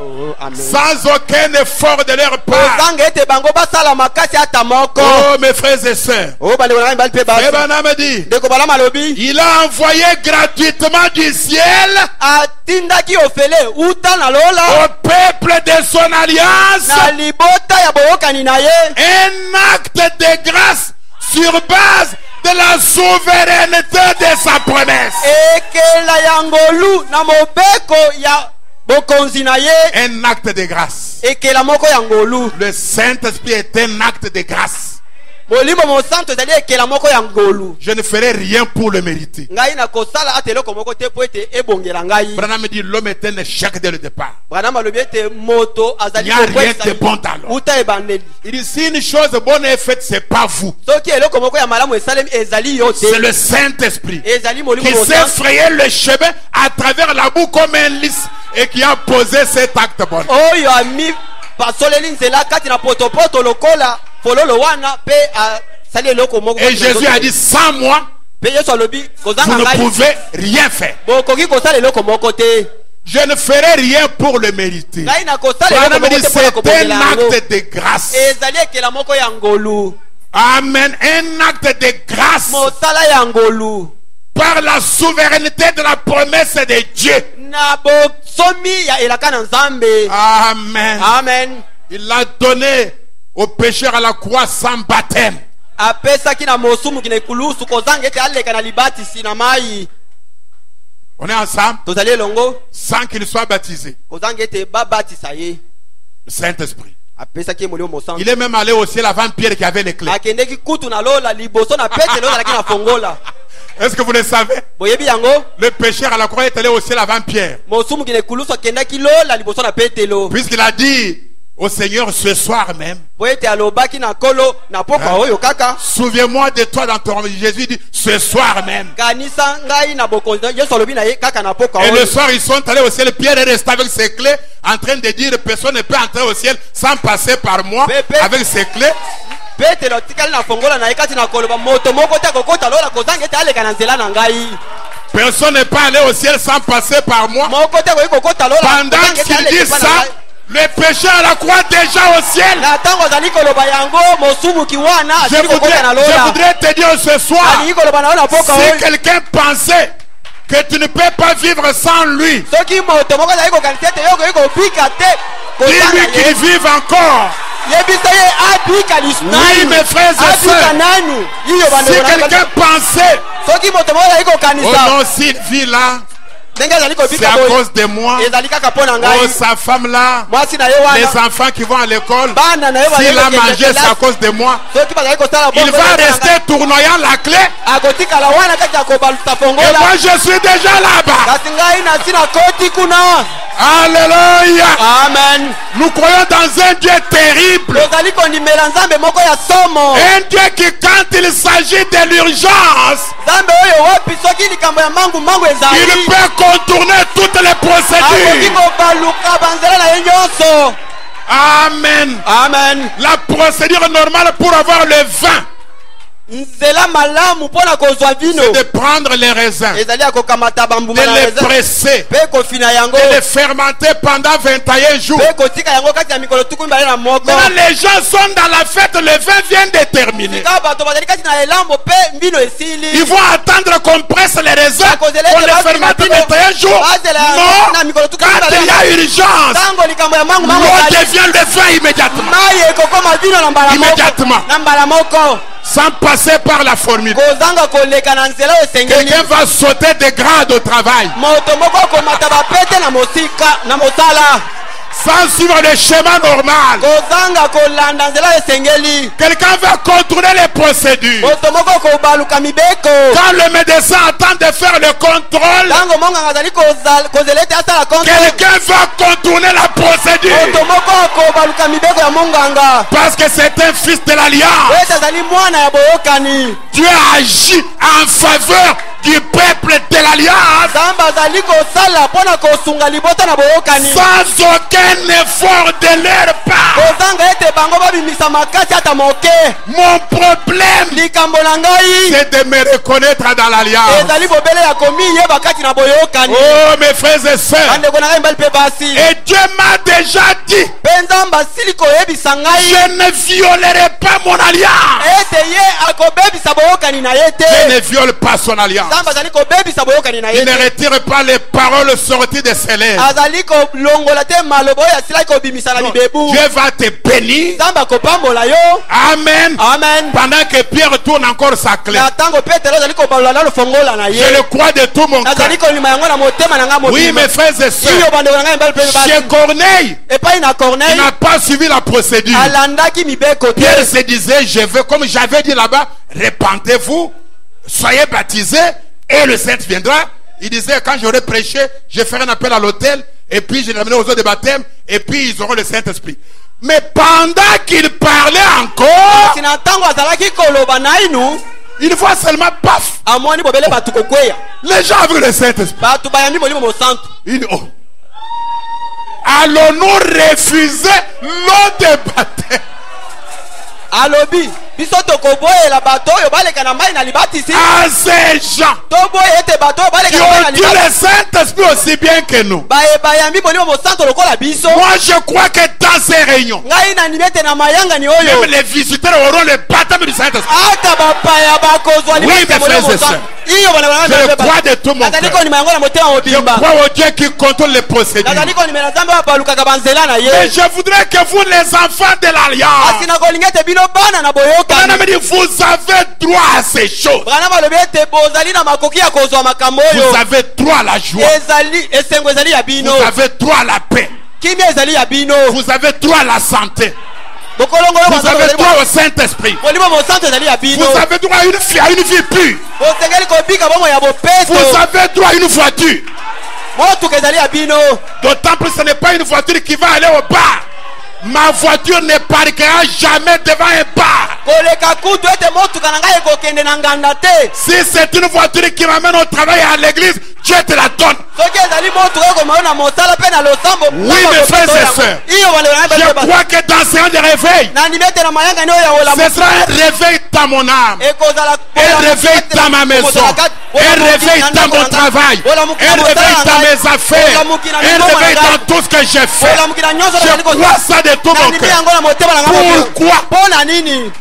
Oh, amen. sans aucun effort de leur part. kozanga ete bango basala makasi ata moko. Oh mes frères et sœurs, oyo bandeko na ngai mibali mpe basi Frère Branham dit, ndeko Branham alobi il a envoyé gratuitement du ciel atindaki ofele uta na lola au peuple de son alliance na libota ya boyokani na ye un acte de grâce sur base de la souveraineté de sa promesse. ekela ya ngolu na mobeko ya bokonzi na ye. Un acte de grâce. ekela moko ya ngolu. Le Saint-Esprit est un acte de grâce. molimo mosantu ezali ekela moko ya ngolu. Je ne ferai rien pour le mériter. ngai na kosala ata eloko moko te po ete ebongela ngai. Branham dit l'homme est un échec dès le départ. Branham alobi ete moto Il azali n'y a rien de bon talent. uta ebandeli. Il dit si une chose bonne est faite, c'est pas vous. soki eloko moko ya malamu esalemi ezali yo C'est te. le Saint-Esprit ezali molimo qui s'est mosantu frayé le chemin à travers la boue comme un lys et qui a posé cet acte bon. oyo ami pasoleli nzela kati na potopoto lokola fololo wana pe Et Jésus a dit, sans moi, vous ne pouvez rien faire. Je ne ferai rien pour le mériter. C'est un acte de grâce. Amen. Un acte de grâce. Par la souveraineté de la promesse de Dieu. Amen. Amen. Il l'a donné aux pécheurs à la croix sans baptême. On est ensemble sans qu'il soit baptisé. Le Saint-Esprit. Il est même allé au ciel avant Pierre qui avait les clés. Est-ce que vous le savez? Le pécheur à la croix est allé au ciel avant Pierre. Puisqu'il a dit au Seigneur ce soir même, souviens-moi de toi dans ton... Jésus dit ce soir même. Et le soir ils sont allés au ciel. Pierre est resté avec ses clés en train de dire personne ne peut entrer au ciel sans passer par moi avec ses clés. Personne n'est pas allé au ciel sans passer par moi. Pendant qu'il dit ça, le pécheur à la croix déjà au ciel. Je voudrais te dire ce soir, si quelqu'un pensait que tu ne peux pas vivre sans lui, dis-lui qu'il vive encore. Oui, mes frères et sœurs, si quelqu'un pensait, oh non, s'il vit là, c'est à cause de moi. Oh, sa femme là, les enfants qui vont à l'école, s'il a mangé, c'est à cause de moi. Il va rester tournoyant la clé. Et moi je suis déjà là-bas. Alléluia. Amen. Nous croyons dans un Dieu terrible. Un Dieu qui, quand il s'agit de l'urgence, il peut contourner toutes les procédures. Amen. Amen. La procédure normale pour avoir le vin, c'est de prendre les raisins, de les presser, de les fermenter pendant 21 jours. Maintenant les gens sont dans la fête, le vin vient de terminer. Ils vont attendre qu'on presse les raisins, qu'on les fermente 21 jours. Non, quand il y a urgence, l'eau devient le vin immédiatement. Immédiatement. Sans passer par la formule. Quelqu'un va sauter des grades au travail sans suivre le schéma normal. Quelqu'un va contourner les procédures. Quand le médecin attend de faire le contrôle, quelqu'un va contourner la procédure. Parce que c'est un fils de l'alliance. Dieu agit en faveur du peuple de l'alliance sans aucun effort de leur part. Mon problème, c'est de me reconnaître dans l'alliance. Oh mes frères et sœurs, et Dieu m'a déjà dit, je ne violerai pas mon alliance. Je ne viole pas son alliance. Il ne retire pas les paroles sorties de ses lèvres. Dieu va te bénir. Amen. Amen. Pendant que Pierre tourne encore sa clé. Je le crois de tout mon cœur. Oui, mes frères et sœurs, chez Corneille, il n'a pas suivi la procédure. Pierre se disait, je veux, comme j'avais dit là-bas, répentez-vous, soyez baptisés et le Saint viendra. Il disait, quand j'aurai prêché, je ferai un appel à l'autel et puis je l'amènerai aux eaux de baptême et puis ils auront le Saint-Esprit. Mais pendant qu'il parlait encore, il voit seulement paf. Les gens avaient le Saint-Esprit. Il dit, oh, allons-nous refuser l'eau de baptême? À ces gens qui ont dit le Saint-Esprit aussi bien que nous. Moi je crois que dans ces réunions, même les visiteurs auront le baptême du Saint-Esprit. Oui, mes frères et sœurs. Je crois de tout mon cœur. Je crois au Dieu qui contrôle les procédures. Mais je voudrais que vous, les enfants de l'Alliance, vous avez droit à ces choses. Vous avez droit à la joie. Vous avez droit à la paix. Vous avez droit à la santé. Vous avez droit au Saint-Esprit. Vous avez droit à une vie pure. Vous avez droit à une voiture. D'autant plus ce n'est pas une voiture qui va aller au bar. Ma voiture ne parquera jamais devant un bar. Si c'est une voiture qui m'amène au travail et à l'église, Dieu te la donne. Oui, mes frères et sœurs, je crois que dans ce de réveil, ce sera un réveil dans mon âme, un réveil dans ma maison, un réveil dans mon travail, un réveil dans mes affaires, un réveil dans tout ce que j'ai fait. Je crois ça de tout mon cœur. Pourquoi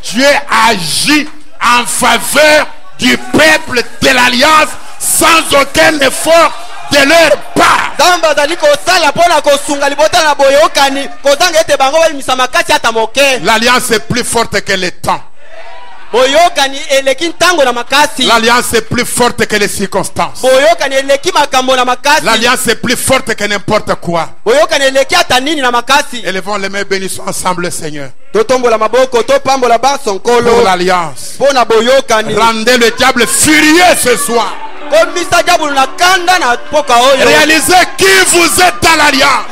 Dieu agit en faveur du peuple de l'Alliance sans aucun effort de leur part? L'Alliance est plus forte que le temps. L'Alliance est plus forte que les circonstances. L'Alliance est plus forte que n'importe quoi. Élevons les mains, bénissons ensemble, Seigneur. Pour l'Alliance. Rendez le diable furieux ce soir. Réalisez qui vous êtes dans l'Alliance.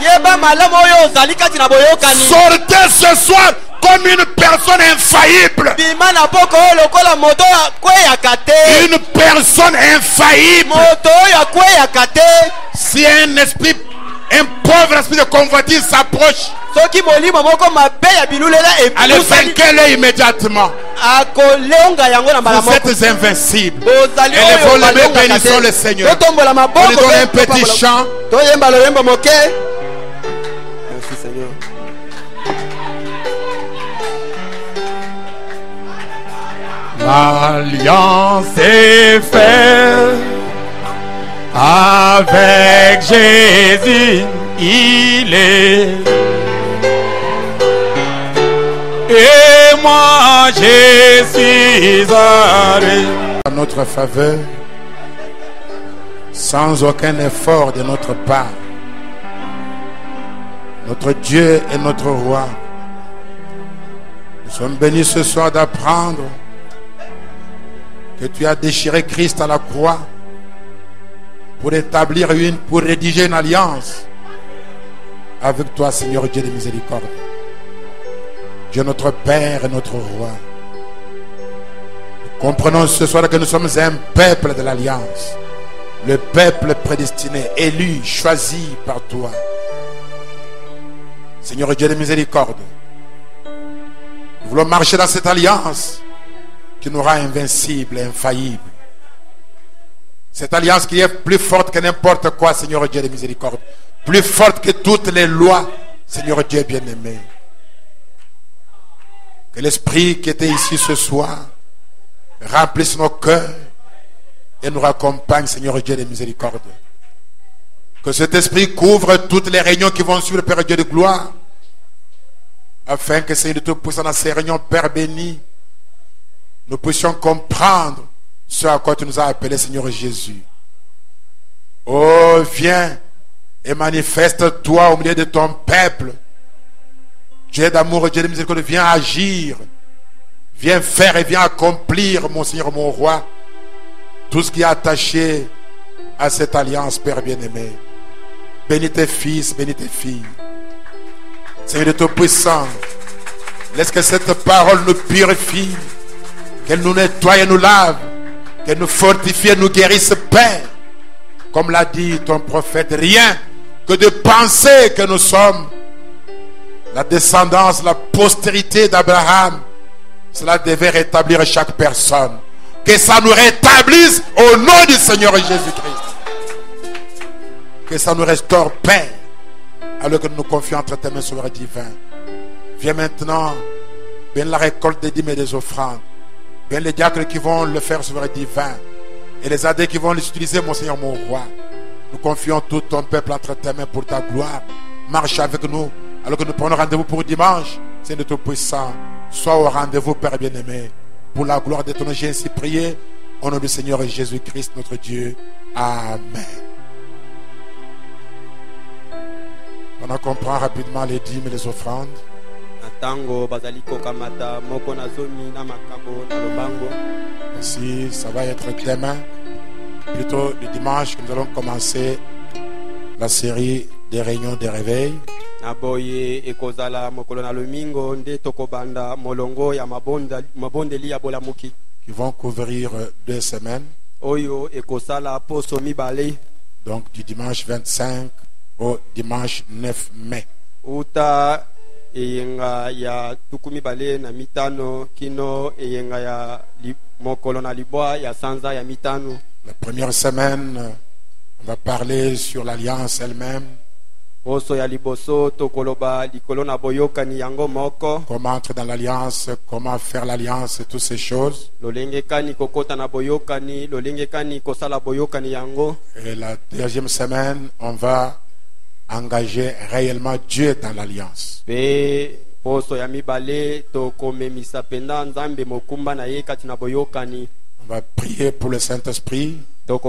Sortez ce soir comme une personne infaillible. Une personne infaillible. Si un esprit, un pauvre esprit de convoitise s'approche, allez vaincre-le immédiatement. Vous êtes invincibles. Élevons les mains, bénissons le Seigneur. On lui donne un petit chant. Merci Seigneur. L'alliance est faite avec Jésus, il est. Et moi je suis arrêté à notre faveur, sans aucun effort de notre part. Notre Dieu et notre Roi, nous sommes bénis ce soir d'apprendre que tu as déchiré Christ à la croix pour pour rédiger une alliance avec toi, Seigneur Dieu de miséricorde. Dieu notre Père et notre Roi. Nous comprenons ce soir que nous sommes un peuple de l'alliance. Le peuple prédestiné, élu, choisi par toi. Seigneur Dieu de miséricorde, nous voulons marcher dans cette alliance qui nous rend invincible, infaillible. Cette alliance qui est plus forte que n'importe quoi, Seigneur Dieu de miséricorde. Plus forte que toutes les lois, Seigneur Dieu bien-aimé. Que l'Esprit qui était ici ce soir remplisse nos cœurs et nous raccompagne, Seigneur Dieu de miséricorde. Que cet Esprit couvre toutes les réunions qui vont suivre le Père Dieu de gloire, afin que, Seigneur de Tout-Puissant, dans ces réunions, Père béni, nous puissions comprendre ce à quoi tu nous as appelés, Seigneur Jésus. Oh, viens et manifeste-toi au milieu de ton peuple. Dieu d'amour, Dieu de miséricorde, viens agir, viens faire et viens accomplir, mon Seigneur, mon Roi, tout ce qui est attaché à cette alliance, Père bien-aimé. Bénis tes fils, bénis tes filles. Seigneur de Tout-Puissant, laisse que cette parole nous purifie, qu'elle nous nettoie et nous lave, qu'elle nous fortifie et nous guérisse, Père. Comme l'a dit ton prophète, rien que de penser que nous sommes la descendance, la postérité d'Abraham, Cela devait rétablir chaque personne. Que ça nous rétablisse au nom du Seigneur Jésus-Christ. Que ça nous restaure paix. Alors que nous nous confions entre tes mains, Sauveur divin. Viens maintenant, bien la récolte des dîmes et des offrandes. Bien les diacres qui vont le faire, Sauveur divin. Et les adeptes qui vont l'utiliser, mon Seigneur, mon roi. Nous confions tout ton peuple entre tes mains pour ta gloire. Marche avec nous alors que nous prenons rendez-vous pour dimanche. Seigneur Tout-Puissant, sois au rendez-vous, Père bien-aimé. Pour la gloire de ton nom, j'ai ainsi prié. Au nom du Seigneur Jésus-Christ, notre Dieu. Amen. On comprend rapidement les dîmes et les offrandes. Ainsi, ça va être demain, plutôt le dimanche, que nous allons commencer la série des réunions de réveil. Qui vont couvrir 2 semaines. Donc du dimanche 25 au dimanche 9 mai. La première semaine, on va parler sur l'alliance elle-même. Comment entrer dans l'alliance, comment faire l'alliance, toutes ces choses. Et la deuxième semaine, on va engager réellement Dieu dans l'alliance. On va prier pour le Saint-Esprit. On va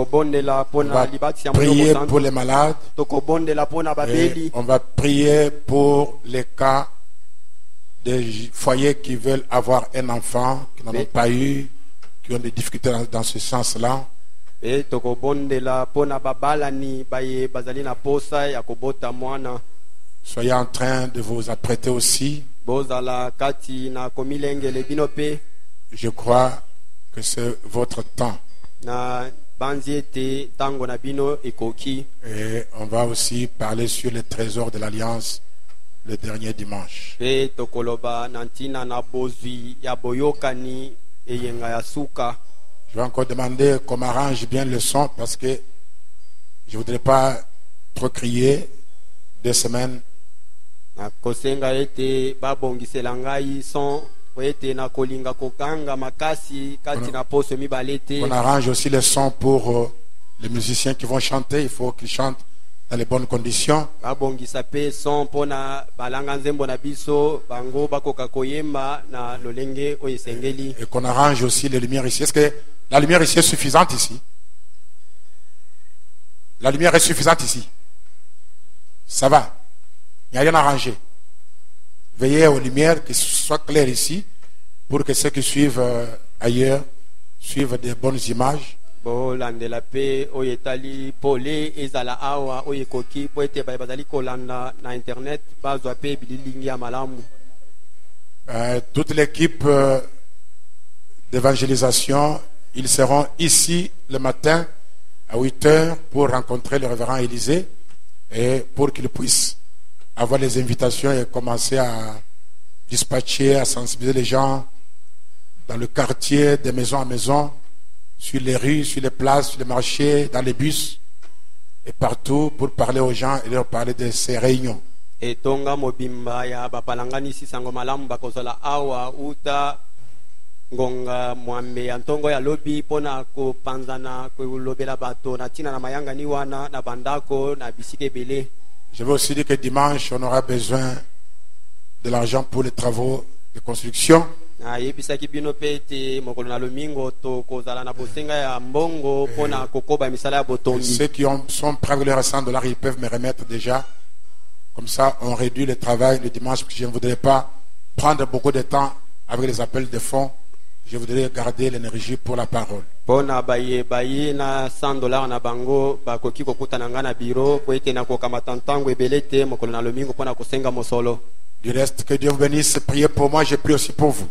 prier pour les malades. Et on va prier pour les cas des foyers qui veulent avoir un enfant, qui n'en ont pas eu, qui ont des difficultés dans ce sens-là. Soyez en train de vous apprêter aussi. Je crois que c'est votre temps. Et on va aussi parler sur les trésors de l'Alliance le dernier dimanche. Je vais encore demander qu'on m'arrange bien le son parce que je ne voudrais pas trop crier 2 semaines. On arrange aussi le son pour les musiciens qui vont chanter. Il faut qu'ils chantent dans les bonnes conditions. Et qu'on arrange aussi les lumières ici. Est-ce que la lumière ici est suffisante ici? La lumière est suffisante ici. Ça va. Il n'y a rien à arranger. Veillez aux lumières, que ce soit clair ici, pour que ceux qui suivent ailleurs suivent des bonnes images. Toute l'équipe d'évangélisation, ils seront ici le matin à 8h pour rencontrer le révérend Élisée et pour qu'ils puissent avoir les invitations et commencer à dispatcher, à sensibiliser les gens dans le quartier, de maison à maison, sur les rues, sur les places, sur les marchés, dans les bus et partout pour parler aux gens et leur parler de ces réunions. Et tonga mobimba ya bapalangani sisango malamu bakozola awa uta ngonga mwambe antongo ya lobi pona ko panzana ko lobela bato na tina na mayanga ni wana na bandako na bisike belé. Je veux aussi dire que dimanche on aura besoin de l'argent pour les travaux de construction. Ceux qui sont prêts avec les $100, ils peuvent me remettre déjà. Comme ça, on réduit le travail le dimanche, parce que je ne voudrais pas prendre beaucoup de temps avec les appels de fonds. Je voudrais garder l'énergie pour la parole. Du reste, que Dieu vous bénisse. Priez pour moi, je prie aussi pour vous.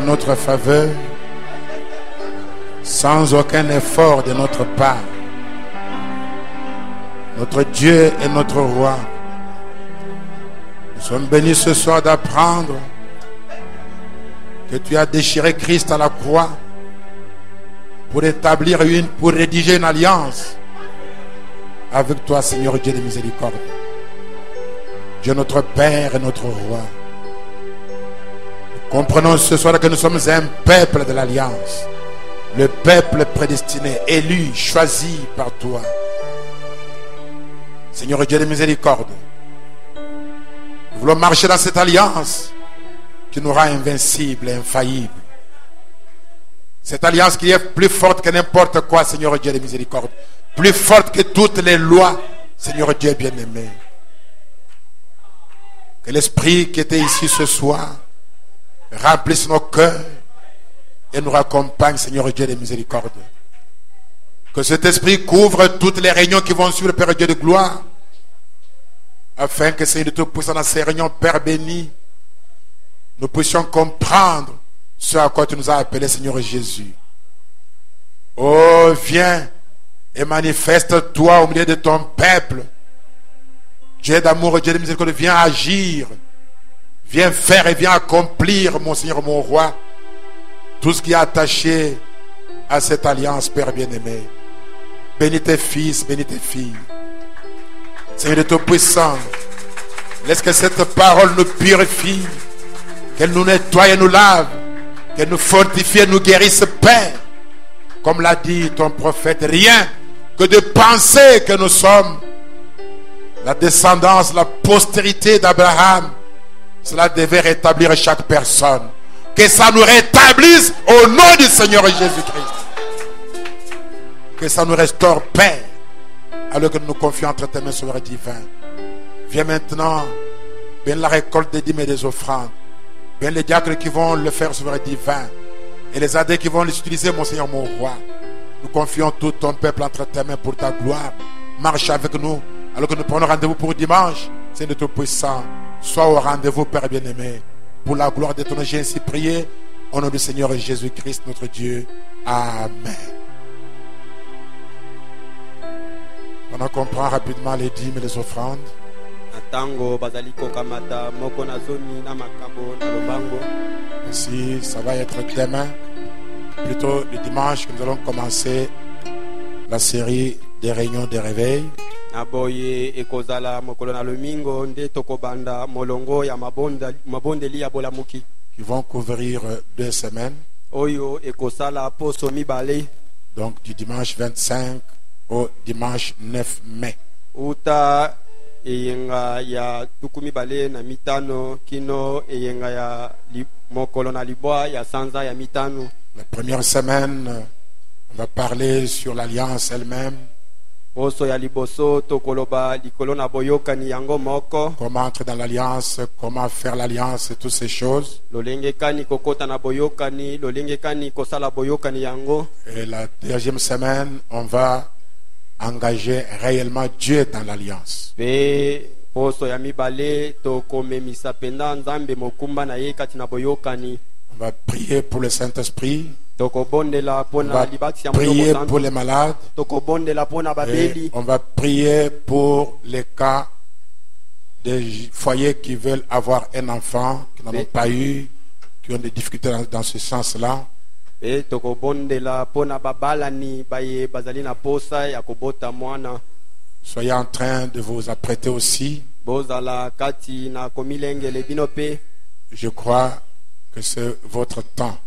Notre faveur, sans aucun effort de notre part. Notre Dieu et notre Roi, nous sommes bénis ce soir d'apprendre que tu as déchiré Christ à la croix pour rédiger une alliance avec toi, Seigneur Dieu de miséricorde. Dieu notre Père et notre Roi. Comprenons ce soir que nous sommes un peuple de l'Alliance. Le peuple prédestiné, élu, choisi par toi. Seigneur Dieu de miséricorde. Nous voulons marcher dans cette alliance qui nous rend invincibles et infaillibles. Cette alliance qui est plus forte que n'importe quoi, Seigneur Dieu de miséricorde. Plus forte que toutes les lois, Seigneur Dieu bien-aimé. Que l'Esprit qui était ici ce soir remplisse nos cœurs et nous raccompagne, Seigneur Dieu de miséricorde. Que cet esprit couvre toutes les réunions qui vont suivre le Père Dieu de gloire, afin que, Seigneur de Tout-Puissant, dans ces réunions, Père béni, nous puissions comprendre ce à quoi tu nous as appelés, Seigneur Jésus. Oh, viens et manifeste-toi au milieu de ton peuple. Dieu d'amour, Dieu de miséricorde, viens agir. Viens faire et viens accomplir, mon Seigneur, mon Roi, tout ce qui est attaché à cette alliance, Père bien-aimé. Bénis tes fils, bénis tes filles. Seigneur de Tout-Puissant, laisse que cette parole nous purifie, qu'elle nous nettoie et nous lave, qu'elle nous fortifie et nous guérisse, Père. Comme l'a dit ton prophète, rien que de penser que nous sommes la descendance, la postérité d'Abraham. Cela devait rétablir chaque personne. Que ça nous rétablisse au nom du Seigneur Jésus-Christ. Que ça nous restaure paix. Alors que nous nous confions entre tes mains, Sauveur divin. Viens maintenant, bien la récolte des dîmes et des offrandes. Bien les diacres qui vont le faire, Sauveur divin. Et les adeptes qui vont les utiliser, mon Seigneur, mon Roi. Nous confions tout ton peuple entre tes mains pour ta gloire. Marche avec nous. Alors que nous prenons rendez-vous pour dimanche. Seigneur Tout-Puissant. Sois au rendez-vous, Père bien-aimé. Pour la gloire de ton nom, j'ai ainsi prié. Au nom du Seigneur Jésus-Christ, notre Dieu. Amen. On comprend rapidement les dîmes et les offrandes. Ici, ça va être demain, plutôt le dimanche, que nous allons commencer la série des réunions de réveil. Qui vont couvrir 2 semaines. Donc du dimanche 25 au dimanche 9 mai. La première semaine, on va parler sur l'alliance elle-même. Comment entrer dans l'alliance, comment faire l'alliance et toutes ces choses. Et la deuxième semaine, on va engager réellement Dieu dans l'alliance. On va prier pour le Saint-Esprit. On va prier pour les malades. Et on va prier pour les cas des foyers qui veulent avoir un enfant, qui n'en ont pas eu, qui ont des difficultés dans ce sens-là. Soyez en train de vous apprêter aussi. Je crois que c'est votre temps.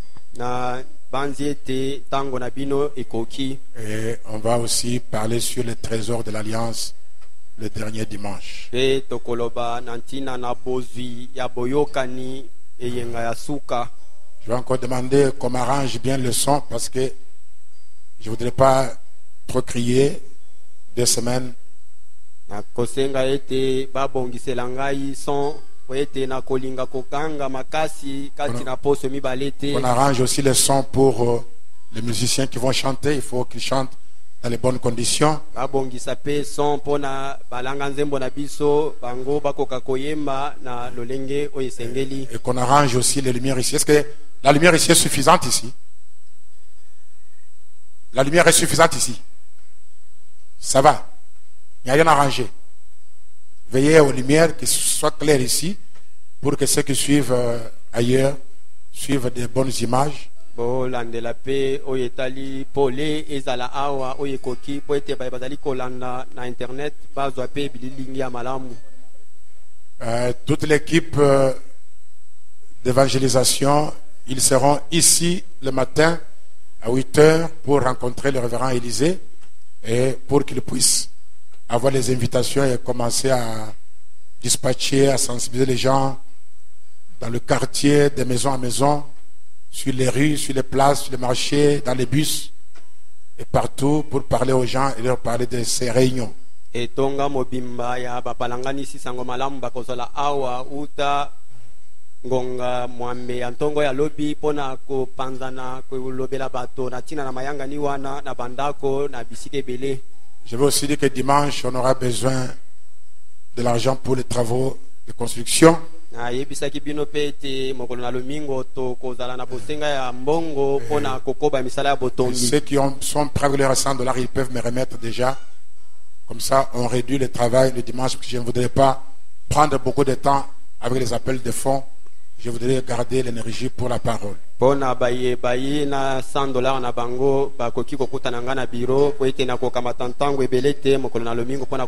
Et on va aussi parler sur les trésors de l'Alliance le dernier dimanche. Je vais encore demander qu'on m'arrange bien le son parce que je ne voudrais pas trop crier 2 semaines. Qu'on arrange aussi le son pour les musiciens qui vont chanter. Il faut qu'ils chantent dans les bonnes conditions. Et qu'on arrange aussi les lumières ici. Est-ce que la lumière ici est suffisante ici? La lumière est suffisante ici? Ça va? Il n'y a rien à arranger. Veillez aux lumières qui soient claires ici pour que ceux qui suivent ailleurs suivent des bonnes images. Toute l'équipe d'évangélisation, ils seront ici le matin à 8h pour rencontrer le révérend Élisée et pour qu'il puisse avoir les invitations et commencer à dispatcher, à sensibiliser les gens dans le quartier, de maison à maison, sur les rues, sur les places, sur les marchés, dans les bus et partout pour parler aux gens et leur parler de ces réunions. Et tonga mobimba ya bapalangani sisango malamu bakozola awa uta ngonga mwambe antongo ya lobi pona ko panzana ko lobela bato na tina na mayanga ni wana na bandako na bisike belé. Je veux aussi dire que dimanche, on aura besoin de l'argent pour les travaux de construction. Ceux qui sont prêts avec les $100, ils peuvent me remettre déjà. Comme ça, on réduit le travail le dimanche, parce que je ne voudrais pas prendre beaucoup de temps avec les appels de fonds. Je voudrais garder l'énergie pour la parole. Pona baye na $100 na bango bakoki kokutana ngana biro po ete na kokamata ntango ebelete mokolo na lomingo pona